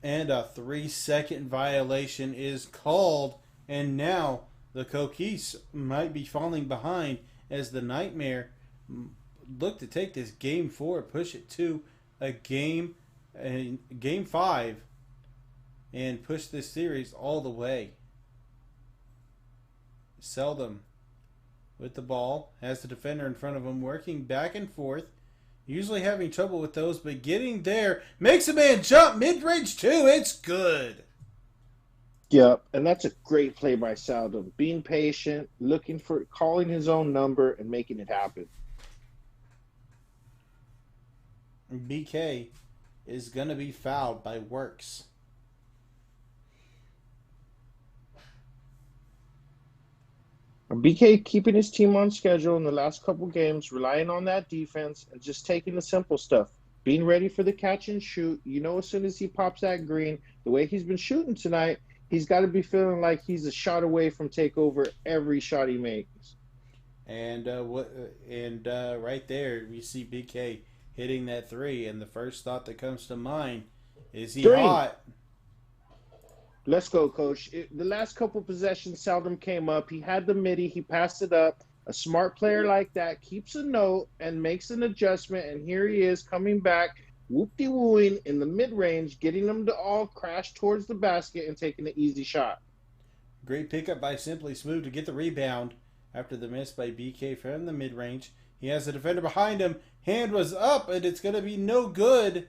And a 3-second violation is called, and now the Koki's might be falling behind as the Nightmare look to take this game 4, push it to a game 5, and push this series all the way. Seldom with the ball, has the defender in front of him, working back and forth, usually having trouble with those, but getting there, makes a man jump, mid-range 2, it's good. Yep, and that's a great play by Seldom. Being patient, looking for calling his own number and making it happen. BK is going to be fouled by Works. BK keeping his team on schedule in the last couple games, relying on that defense and just taking the simple stuff. Being ready for the catch and shoot. You know, as soon as he pops that green, the way he's been shooting tonight, he's got to be feeling like he's a shot away from takeover every shot he makes. And right there, we see BK hitting that three, and the first thought that comes to mind is he hot? Let's go, Coach. The last couple possessions, Seldom came up. He had the midi. He passed it up. A smart player like that keeps a note and makes an adjustment, and here he is coming back, whoop-de-wooing in the mid-range, getting them to all crash towards the basket and taking an easy shot. Great pickup by Simply Smooth to get the rebound after the miss by BK from the mid-range. He has a defender behind him. Hand was up, and it's going to be no good.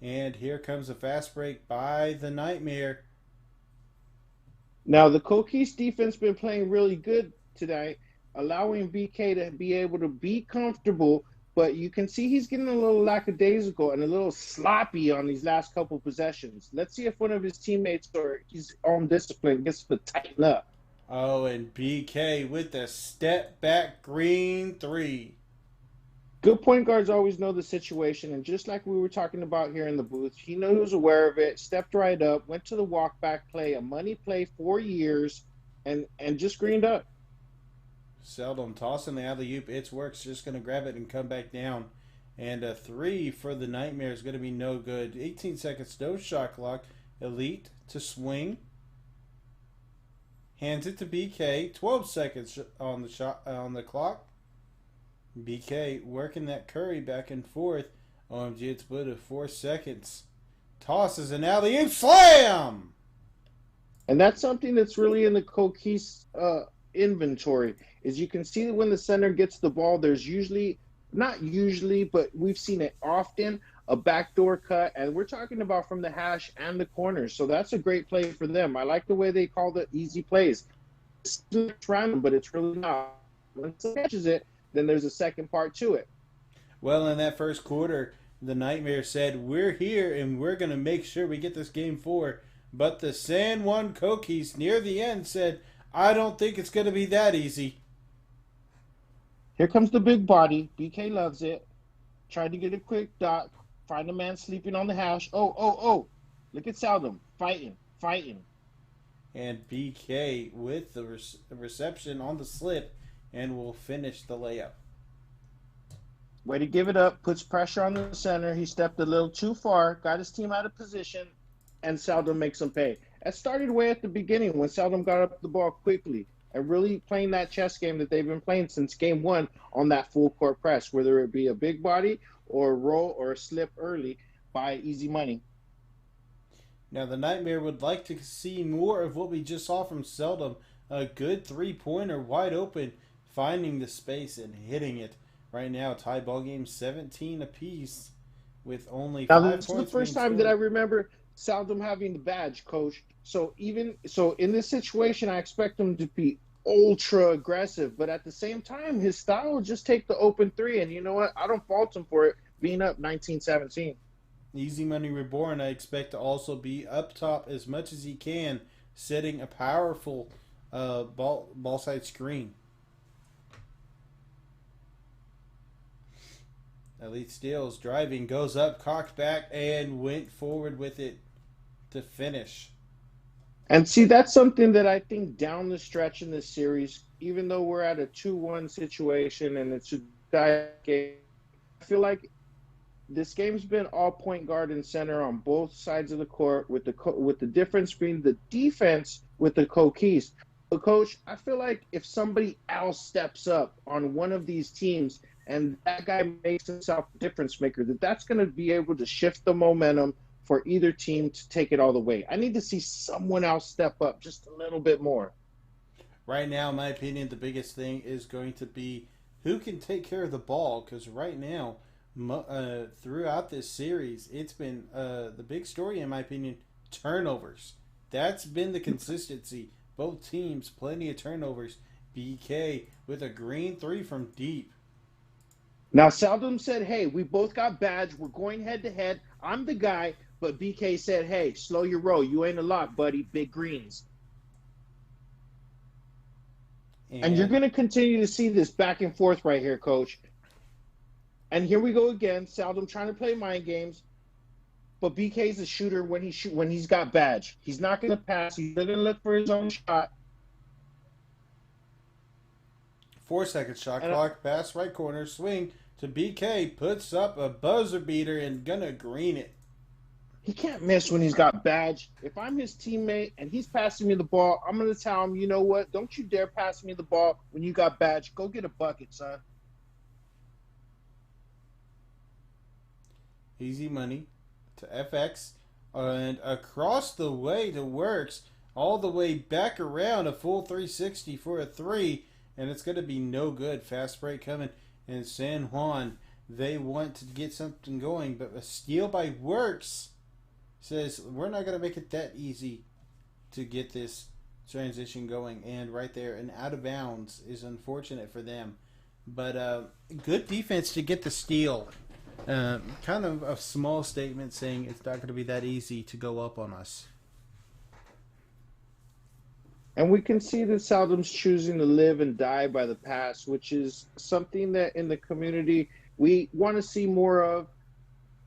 And here comes a fast break by the Nightmare. Now, the Coquise defense been playing really good tonight, allowing BK to be able to be comfortable, but you can see he's getting a little lackadaisical and a little sloppy on these last couple possessions. Let's see if one of his teammates or his own discipline gets to tighten up. Oh, and BK with the step-back green three. Good point guards always know the situation, and just like we were talking about here in the booth, he was aware of it, stepped right up, went to the walk-back play, a money play 4 years, and just greened up. Seldom tossing the alley-oop. It's Works just going to grab it and come back down. And a three for the Nightmare is going to be no good. 18 seconds, no shot clock. Elite to swing. Hands it to BK. 12 seconds on the clock. BK working that Curry back and forth. OMG, it's split of 4 seconds. Tosses an alley-oop slam! And that's something that's really in the Coquise inventory, is you can see that when the center gets the ball, there's usually, not usually, but we've seen it often, a backdoor cut, and we're talking about from the hash and the corners. So that's a great play for them. I like the way they call the easy plays. It's random, but it's really not. Once it catches it, then there's a second part to it. Well, in that first quarter, the Nightmare said, we're here and we're going to make sure we get this game 4. But the San Juan Coquise near the end said, I don't think it's going to be that easy. Here comes the big body. BK loves it. Tried to get a quick dot. Find a man sleeping on the hash. Oh. Look at Seldom. Fighting. And BK with the reception on the slip and will finish the layup. Way to give it up. Puts pressure on the center. He stepped a little too far. Got his team out of position. And Seldom makes him pay. That started way at the beginning when Seldom got up the ball quickly and really playing that chess game that they've been playing since game 1 on that full court press, whether it be a big body or a roll or a slip early by easy money. Now the Nightmare would like to see more of what we just saw from Seldom. A good three-pointer wide open, finding the space and hitting it. Right now, tie ball game 17 apiece with only 5 points. This is the first time that I remember Seldom having the badge, Coach. So in this situation, I expect him to be ultra aggressive, but at the same time, his style will just take the open three, and you know what? I don't fault him for it being up 19-17. Easy Money Reborn, I expect to also be up top as much as he can, setting a powerful ball side screen. Elite Steals driving, goes up, cocked back, and went forward with it to finish. And see, that's something that I think down the stretch in this series, even though we're at a 2-1 situation and it's a tie game, I feel like this game's been all point guard and center on both sides of the court, with the difference being the defense with the Coquise. But Coach, I feel like if somebody else steps up on one of these teams and that guy makes himself a difference maker, that's going to be able to shift the momentum for either team to take it all the way. I need to see someone else step up just a little bit more. Right now, in my opinion, the biggest thing is going to be who can take care of the ball, because right now, throughout this series, it's been the big story, in my opinion, turnovers. That's been the consistency. Both teams, plenty of turnovers. BK with a green 3 from deep. Now, Seldom said, hey, we both got badge. We're going head-to-head. I'm the guy. But BK said, hey, slow your roll. You ain't a lock, buddy. Big greens. And you're going to continue to see this back and forth right here, Coach. And here we go again. Seldom trying to play mind games. But BK's a shooter when he's got badge. He's not going to pass. He's going to look for his own shot. 4-second shot clock. Pass right corner. Swing to BK. Puts up a buzzer beater and gonna green it. He can't miss when he's got badge. If I'm his teammate and he's passing me the ball, I'm going to tell him, you know what? Don't you dare pass me the ball when you got badge. Go get a bucket, son. Easy money to FX. And across the way to Works. All the way back around. A full 360 for a 3. And it's going to be no good. Fast break coming. And San Juan, they want to get something going. But a steal by Works says, we're not going to make it that easy to get this transition going. And right there, and out of bounds is unfortunate for them. But good defense to get the steal. Kind of a small statement saying it's not going to be that easy to go up on us. And we can see that Seldom's choosing to live and die by the pass, which is something that in the community we want to see more of.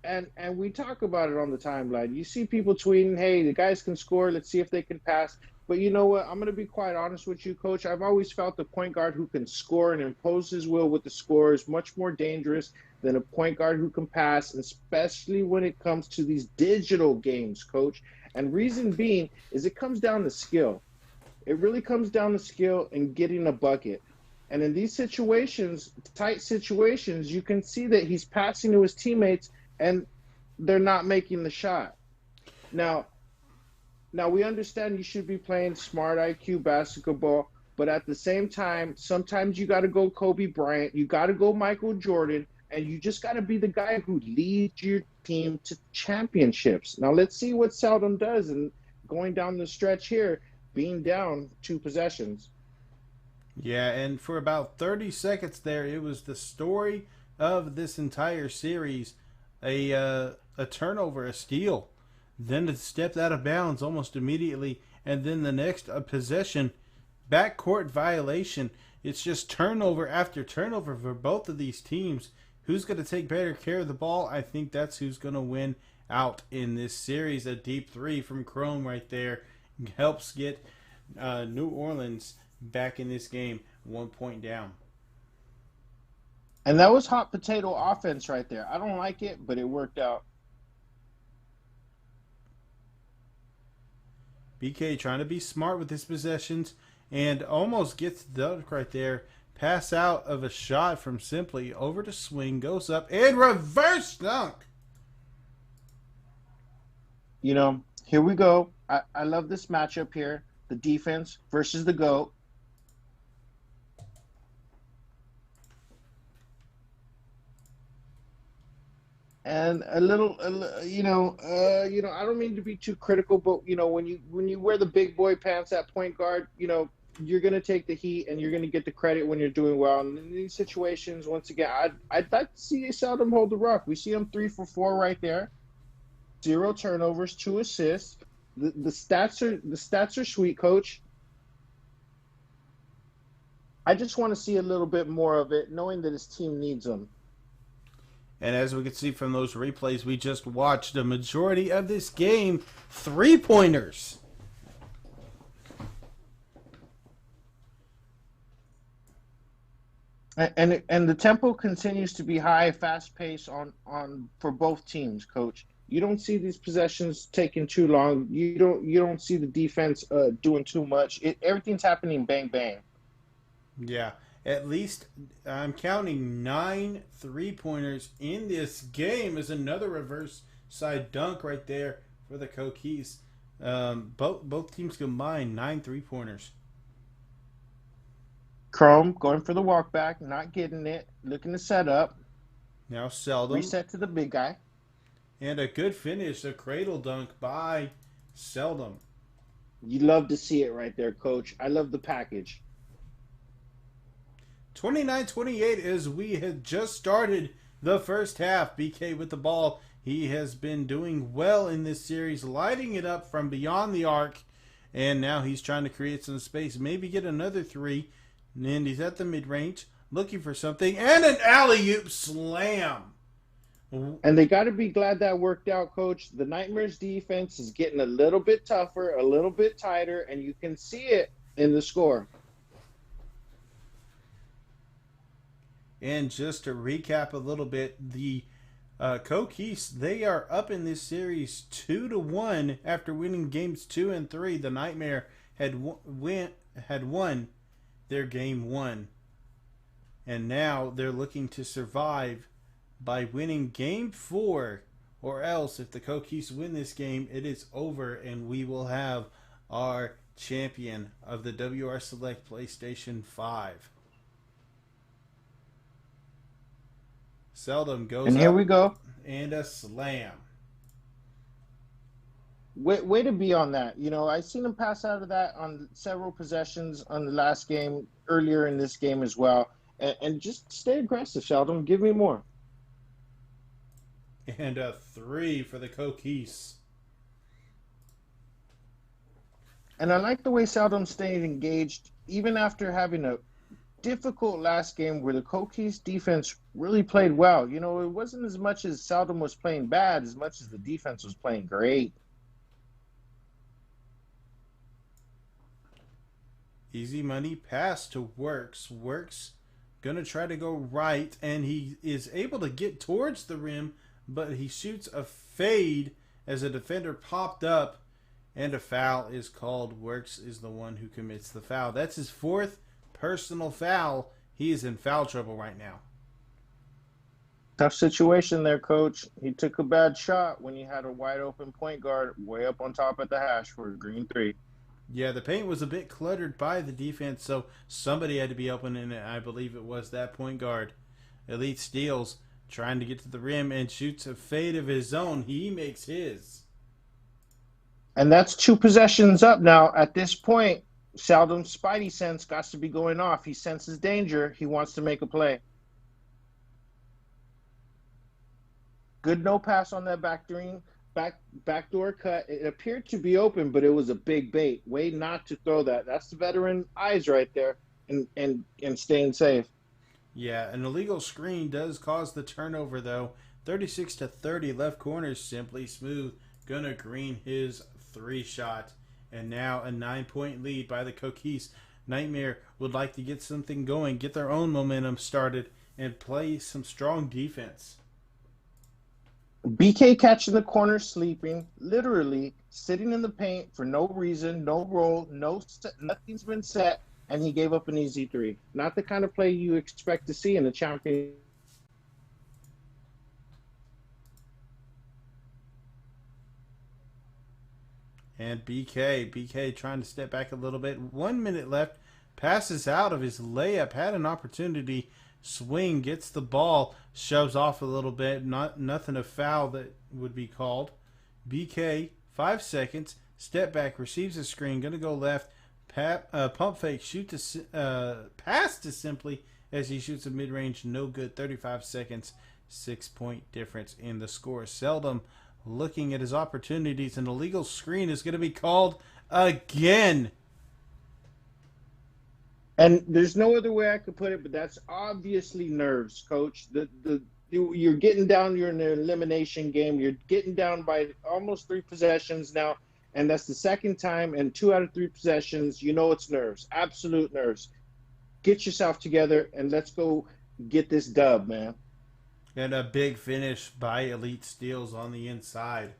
And we talk about it on the timeline. You see people tweeting, hey, the guys can score. Let's see if they can pass. But you know what? I'm going to be quite honest with you, Coach. I've always felt the point guard who can score and impose his will with the score is much more dangerous than a point guard who can pass, especially when it comes to these digital games, Coach. And reason being is it comes down to skill. It really comes down to skill and getting a bucket. And in these situations, tight situations, you can see that he's passing to his teammates and they're not making the shot. Now we understand you should be playing smart IQ basketball, but at the same time, sometimes you got to go Kobe Bryant, you got to go Michael Jordan, and you just got to be the guy who leads your team to championships. Now let's see what Seldom does and going down the stretch here, being down 2 possessions. Yeah, and for about 30 seconds there, it was the story of this entire series. A turnover, a steal, then it stepped out of bounds almost immediately, and then the next possession, backcourt violation. It's just turnover after turnover for both of these teams. Who's going to take better care of the ball? I think that's who's going to win out in this series. A deep 3 from Chrome right there helps get New Orleans back in this game, 1 point down. And that was hot potato offense right there. I don't like it, but it worked out. BK trying to be smart with his possessions and almost gets the dunk right there. Pass out of a shot from Simply over to Swing, goes up and reverse dunk. You know, here we go. I love this matchup here. The defense versus the GOAT. And I don't mean to be too critical, but when you wear the big boy pants at point guard, you're gonna take the heat and you're gonna get the credit when you're doing well. And in these situations, once again, I'd like to see Seldom hold the rock. We see him 3 for 4 right there, 0 turnovers, 2 assists. The stats are sweet, Coach. I just want to see a little bit more of it, knowing that his team needs him. And as we can see from those replays we just watched, the majority of this game, 3-pointers. And the tempo continues to be high, fast pace on for both teams, Coach. You don't see these possessions taking too long. You don't see the defense doing too much. Everything's happening bang bang. Yeah. At least I'm counting 9 3-pointers in this game. Is another reverse side dunk right there for the Coquis. Both teams combined 9 3-pointers. Chrome going for the walk back, not getting it, looking to set up. Now Seldom. Reset to the big guy. And a good finish, a cradle dunk by Seldom. You love to see it right there, Coach. I love the package. 29-28 as we had just started the first half. BK with the ball. He has been doing well in this series, lighting it up from beyond the arc. And now he's trying to create some space, maybe get another three. And he's at the mid-range, looking for something. And an alley-oop slam. And they got to be glad that worked out, Coach. The Nightmares defense is getting a little bit tougher, a little bit tighter, and you can see it in the score. And just to recap a little bit, the Coquise, they are up in this series 2-1 after winning games 2 and 3. The Nightmare had won their game 1. And now they're looking to survive by winning game 4, or else if the Coquise win this game, it is over and we will have our champion of the WR Select PlayStation 5. Seldom goes and here up we go. And a slam. Way to be on that. You know, I seen him pass out of that on several possessions on the last game, earlier in this game as well. And just stay aggressive, Sheldon. Give me more. And a 3 for the Coquise. And I like the way Sheldon stayed engaged, even after having a difficult last game where the Coquise defense really played well. You know, it wasn't as much as Seldom was playing bad as much as the defense was playing great. Easy money pass to Works. Works gonna try to go right, and he is able to get towards the rim, but he shoots a fade as a defender popped up, and a foul is called. Works is the one who commits the foul. That's his 4th personal foul. He is in foul trouble right now. Tough situation there, Coach. He took a bad shot when he had a wide open point guard way up on top at the hash for a green 3. Yeah, the paint was a bit cluttered by the defense, so somebody had to be open, and I believe it was that point guard. Elite steals, trying to get to the rim and shoots a fade of his own. He makes his. And that's 2 possessions up now. At this point, Seldon's spidey sense got to be going off. He senses danger. He wants to make a play. Good no pass on that backdoor cut. It appeared to be open, but it was a big bait. Way not to throw that. That's the veteran eyes right there, and staying safe. Yeah, an illegal screen does cause the turnover, though. 36-30, left corner, Simply Smooth. Gonna green his 3 shot. And now a 9-point lead by the Coquise. Nightmare would like to get something going, get their own momentum started, and play some strong defense. BK catching the corner, sleeping, literally sitting in the paint for no reason, no role, nothing's been set, and he gave up an easy 3. Not the kind of play you expect to see in a champion. And BK trying to step back a little bit. 1 minute left. Passes out of his layup. Had an opportunity. Swing, gets the ball, shoves off a little bit. Nothing a foul that would be called. BK, 5 seconds. Step back, receives a screen. Going to go left. Pump fake, pass to Simply as he shoots a mid-range. No good. 35 seconds. 6-point difference in the score. Seldom looking at his opportunities. An illegal screen is going to be called again. And there's no other way I could put it, but that's obviously nerves, Coach. You're getting down. You're in an elimination game. You're getting down by almost 3 possessions now, and that's the 2nd time. And 2 out of 3 possessions, you know it's nerves, absolute nerves. Get yourself together and let's go get this dub, man. And a big finish by Elite Steals on the inside.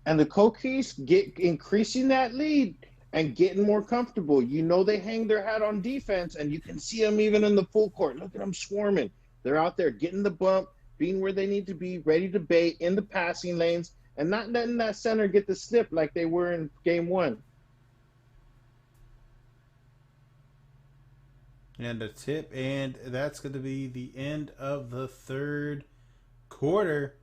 And the Coquise increasing that lead and getting more comfortable. You know they hang their hat on defense, and you can see them even in the full court. Look at them swarming. They're out there getting the bump, being where they need to be, ready to bait in the passing lanes, and not letting that center get the slip like they were in game 1. And a tip, and that's going to be the end of the 3rd quarter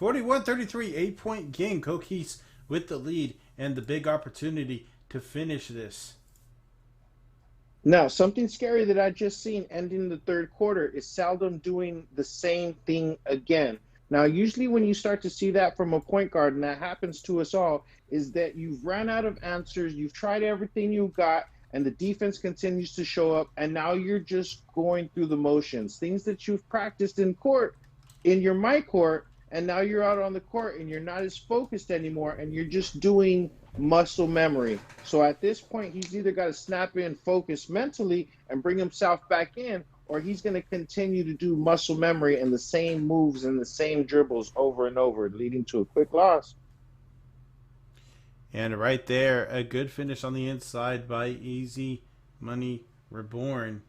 41-33, 8-point game. Coquise with the lead and the big opportunity to finish this. Now, something scary that I just seen ending the third quarter is Seldom doing the same thing again. Now, usually when you start to see that from a point guard, and that happens to us all, is that you've run out of answers, you've tried everything you've got, and the defense continues to show up, and now you're just going through the motions. Things that you've practiced in court, in your my court, and now you're out on the court and you're not as focused anymore, and you're just doing muscle memory. So at this point, he's either got to snap in, focus mentally, and bring himself back in, or he's going to continue to do muscle memory and the same moves and the same dribbles over and over, leading to a quick loss. And right there, a good finish on the inside by Easy Money Reborn.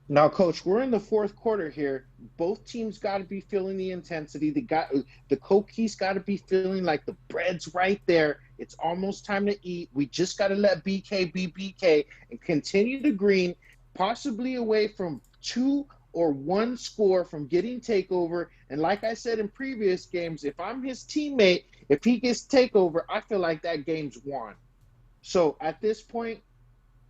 Now, Coach, we're in the fourth quarter here. Both teams got to be feeling the intensity. The Coquise got to be feeling like the bread's right there. It's almost time to eat. We just got to let BK be BK and continue to green, possibly away from 2 or 1 score from getting takeover. And like I said in previous games, if I'm his teammate, if he gets takeover, I feel like that game's won. So at this point,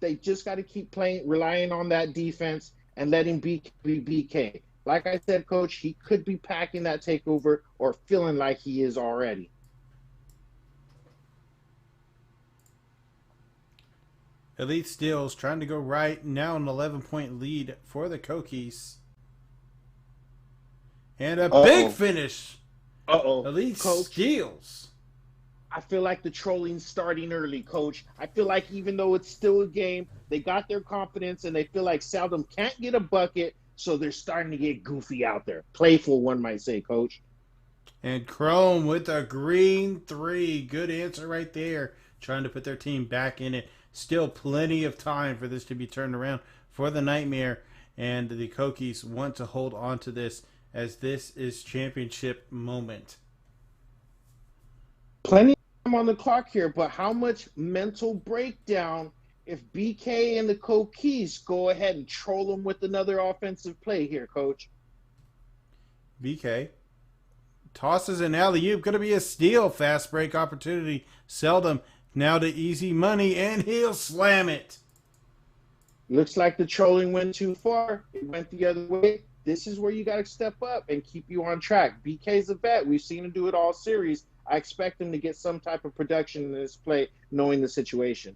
they just got to keep playing, relying on that defense and letting BK be BK. Like I said, Coach, he could be packing that takeover or feeling like he is already. Elite Steals trying to go right. Now an 11-point lead for the Coquise. And a big finish. Elite Coach, Steals. I feel like the trolling's starting early, Coach. I feel like even though it's still a game, they got their confidence and they feel like Seldom can't get a bucket, so they're starting to get goofy out there. Playful, one might say, Coach. And Chrome with a green 3. Good answer right there. Trying to put their team back in it. Still plenty of time for this to be turned around for the Nightmare. And the Coquise want to hold on to this as this is championship moment. Plenty of time on the clock here, but how much mental breakdown if BK and the Coquise go ahead and troll them with another offensive play here, Coach? BK tosses an alley-oop. Going to be a steal. Fast break opportunity. Seldom now to Easy Money, and he'll slam it. Looks like the trolling went too far. It went the other way. This is where you got to step up and keep you on track. BK's a vet. We've seen him do it all series. I expect him to get some type of production in this play, knowing the situation.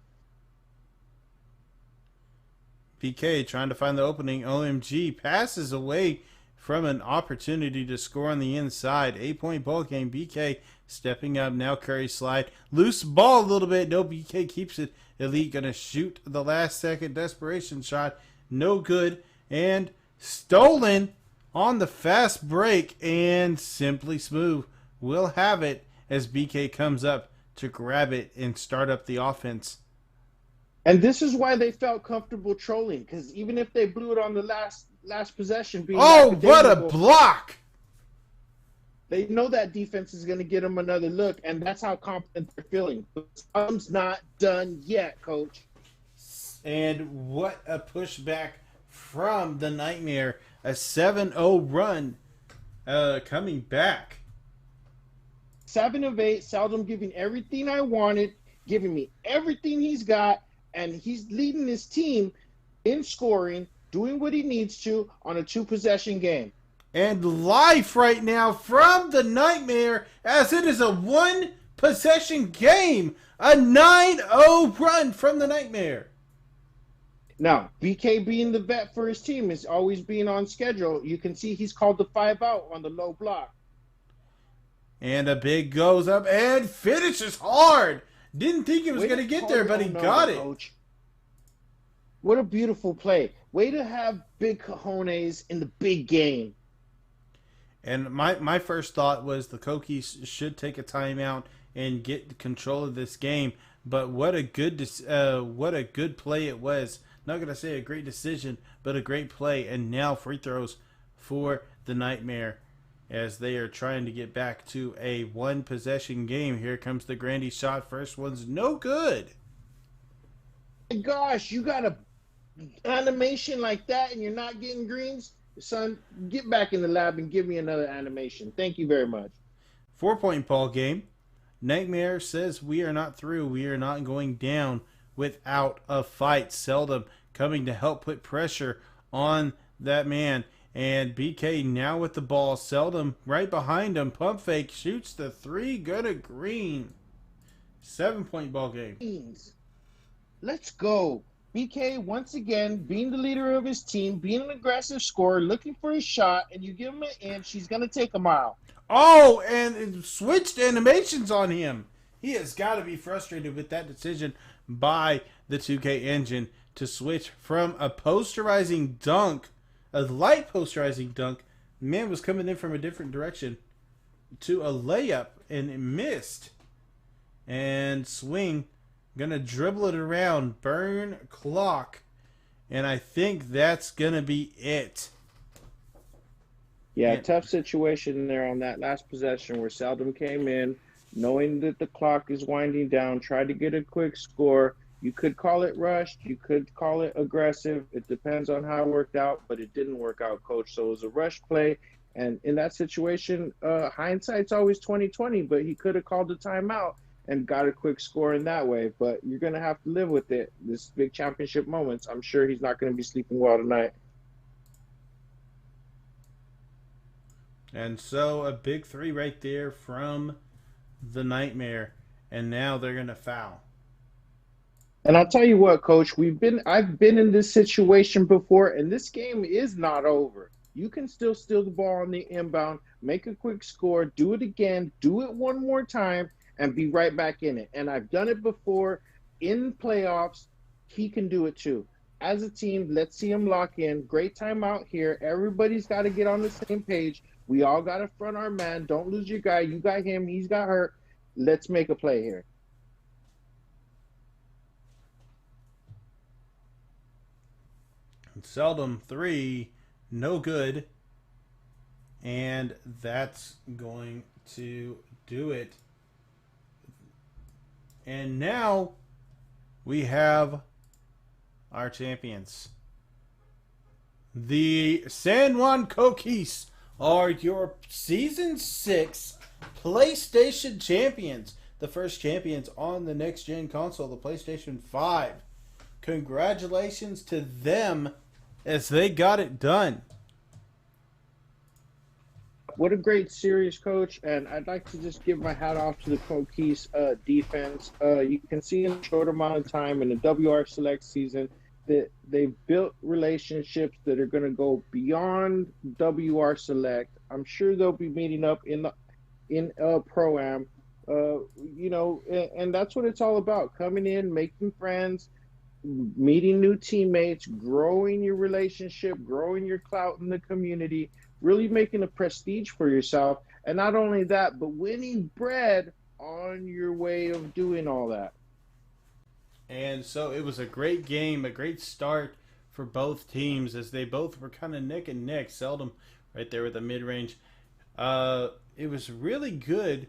BK trying to find the opening. OMG passes away from an opportunity to score on the inside. 8-point ball game. BK stepping up. Now Curry slide. Loose ball a little bit. No, BK keeps it. Elite going to shoot the last second desperation shot. No good. And stolen on the fast break. And Simply Smooth will have it as BK comes up to grab it and start up the offense. And this is why they felt comfortable trolling, because even if they blew it on the last possession, being what a block! They know that defense is going to get them another look, and that's how confident they're feeling. Something's not done yet, Coach. And what a pushback from the Nightmare. A 7-0 run coming back. 7 of 8, Seldom giving everything I wanted, giving me everything he's got, and he's leading his team in scoring, doing what he needs to on a 2-possession game. And life right now from the Nightmare as it is a 1-possession game. A 9-0 run from the Nightmare. Now, BK being the vet for his team is always being on schedule. You can see he's called the 5 out on the low block. And a big goes up and finishes hard. Didn't think it was going to get there, but he got it. Coach. What a beautiful play. Way to have big cojones in the big game. And my first thought was the Coquise should take a timeout and get control of this game. But what a good play it was. Not going to say a great decision, but a great play. And now free throws for the Nightmare as they are trying to get back to a 1-possession game. Here comes the Grandy shot. First one's no good. Gosh, you got a animation like that and you're not getting greens? son, get back in the lab and give me another animation. Thank you very much. 4-point ball game. Nightmare says we are not through. We are not going down without a fight. Seldom coming to help put pressure on that man. And BK now with the ball. Seldom right behind him. Pump fake shoots the three. Go to green. 7-point ball game. Let's go. BK, once again, being the leader of his team, being an aggressive scorer, looking for his shot, and you give him an inch, he's going to take a mile. Oh, and it switched animations on him. He has got to be frustrated with that decision by the 2K engine to switch from a posterizing dunk, a light posterizing dunk. The man was coming in from a different direction to a layup, and it missed. And swing. Gonna dribble it around, burn clock, and I think that's gonna be it. Yeah, tough situation there on that last possession where Seldom came in, knowing that the clock is winding down, tried to get a quick score. You could call it rushed, you could call it aggressive. It depends on how it worked out, but it didn't work out, Coach. So it was a rush play, and in that situation, hindsight's always 20/20, but he could have called a timeout and got a quick score in that way. But you're going to have to live with it. This big championship moments, I'm sure he's not going to be sleeping well tonight. And so a big three right there from the Nightmare. And now they're going to foul. And I'll tell you what, Coach, I've been in this situation before, and this game is not over. You can still steal the ball on the inbound, make a quick score, do it again, do it one more time, and be right back in it. And I've done it before in playoffs. He can do it too. As a team, let's see him lock in. Great timeout here. Everybody's got to get on the same page. We all got to front our man. Don't lose your guy. You got him. He's got hurt. Let's make a play here. Seldom three, no good. And that's going to do it. And now we have our champions. The San Juan Coquis are your Season 6 PlayStation champions. The first champions on the next-gen console, the PlayStation 5. Congratulations to them as they got it done. What a great series, Coach, and I'd like to just give my hat off to the Coquis defense. You can see in a short amount of time in the WR Select season that they've built relationships that are going to go beyond WR Select. I'm sure they'll be meeting up in Pro-Am, and that's what it's all about, coming in, making friends, meeting new teammates, growing your relationship, growing your clout in the community, really making a prestige for yourself. And not only that, but winning bread on your way of doing all that. And so it was a great game, a great start for both teams as they both were kind of neck and neck. Seldom right there with the mid-range. It was really good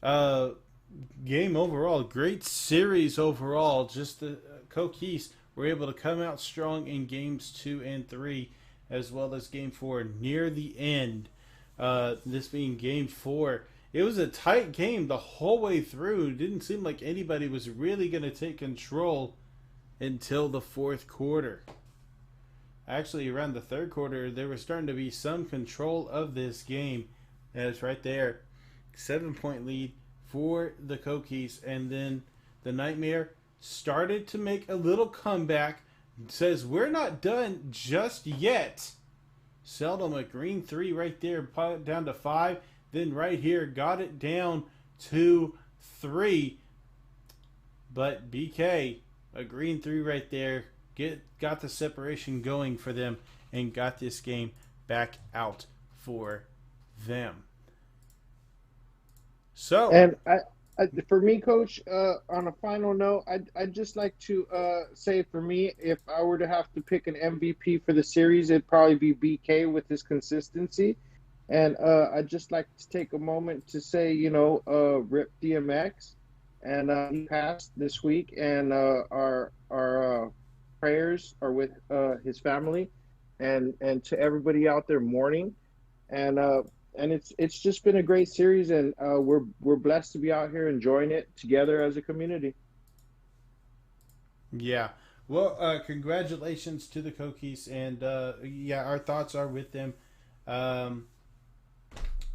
game overall. Great series overall. Just the Coquis were able to come out strong in games 2 and 3, as well as game 4 near the end. This being game 4. It was a tight game the whole way through. It didn't seem like anybody was really going to take control until the fourth quarter. Actually, around the third quarter, there was starting to be some control of this game. And it's right there. 7-point lead for the Coquis. And then the Nightmare started to make a little comeback. Says, we're not done just yet. Seldom a green 3 right there, down to 5. Then right here, got it down to 3. But BK, a green 3 right there, got the separation going for them and got this game back out for them. So, and for me, Coach, on a final note, I'd just like to say for me, if I were to have to pick an MVP for the series, it'd probably be BK with his consistency. And I'd just like to take a moment to say, RIP DMX. And he passed this week, and our prayers are with his family. and to everybody out there mourning, and it's just been a great series, and we're blessed to be out here enjoying it together as a community. Yeah. Well, congratulations to the Kokees, and yeah, our thoughts are with them.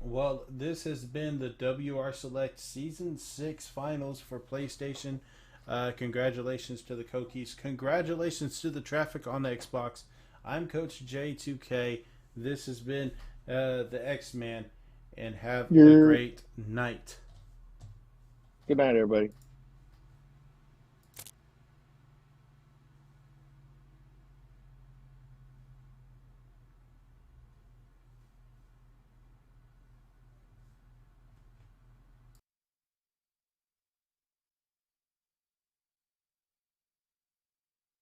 Well, this has been the WR Select Season 6 Finals for PlayStation. Congratulations to the Kokees. Congratulations to the traffic on the Xbox. I'm Coach J2K. This has been the X-Man, and have a great night. Good night, everybody.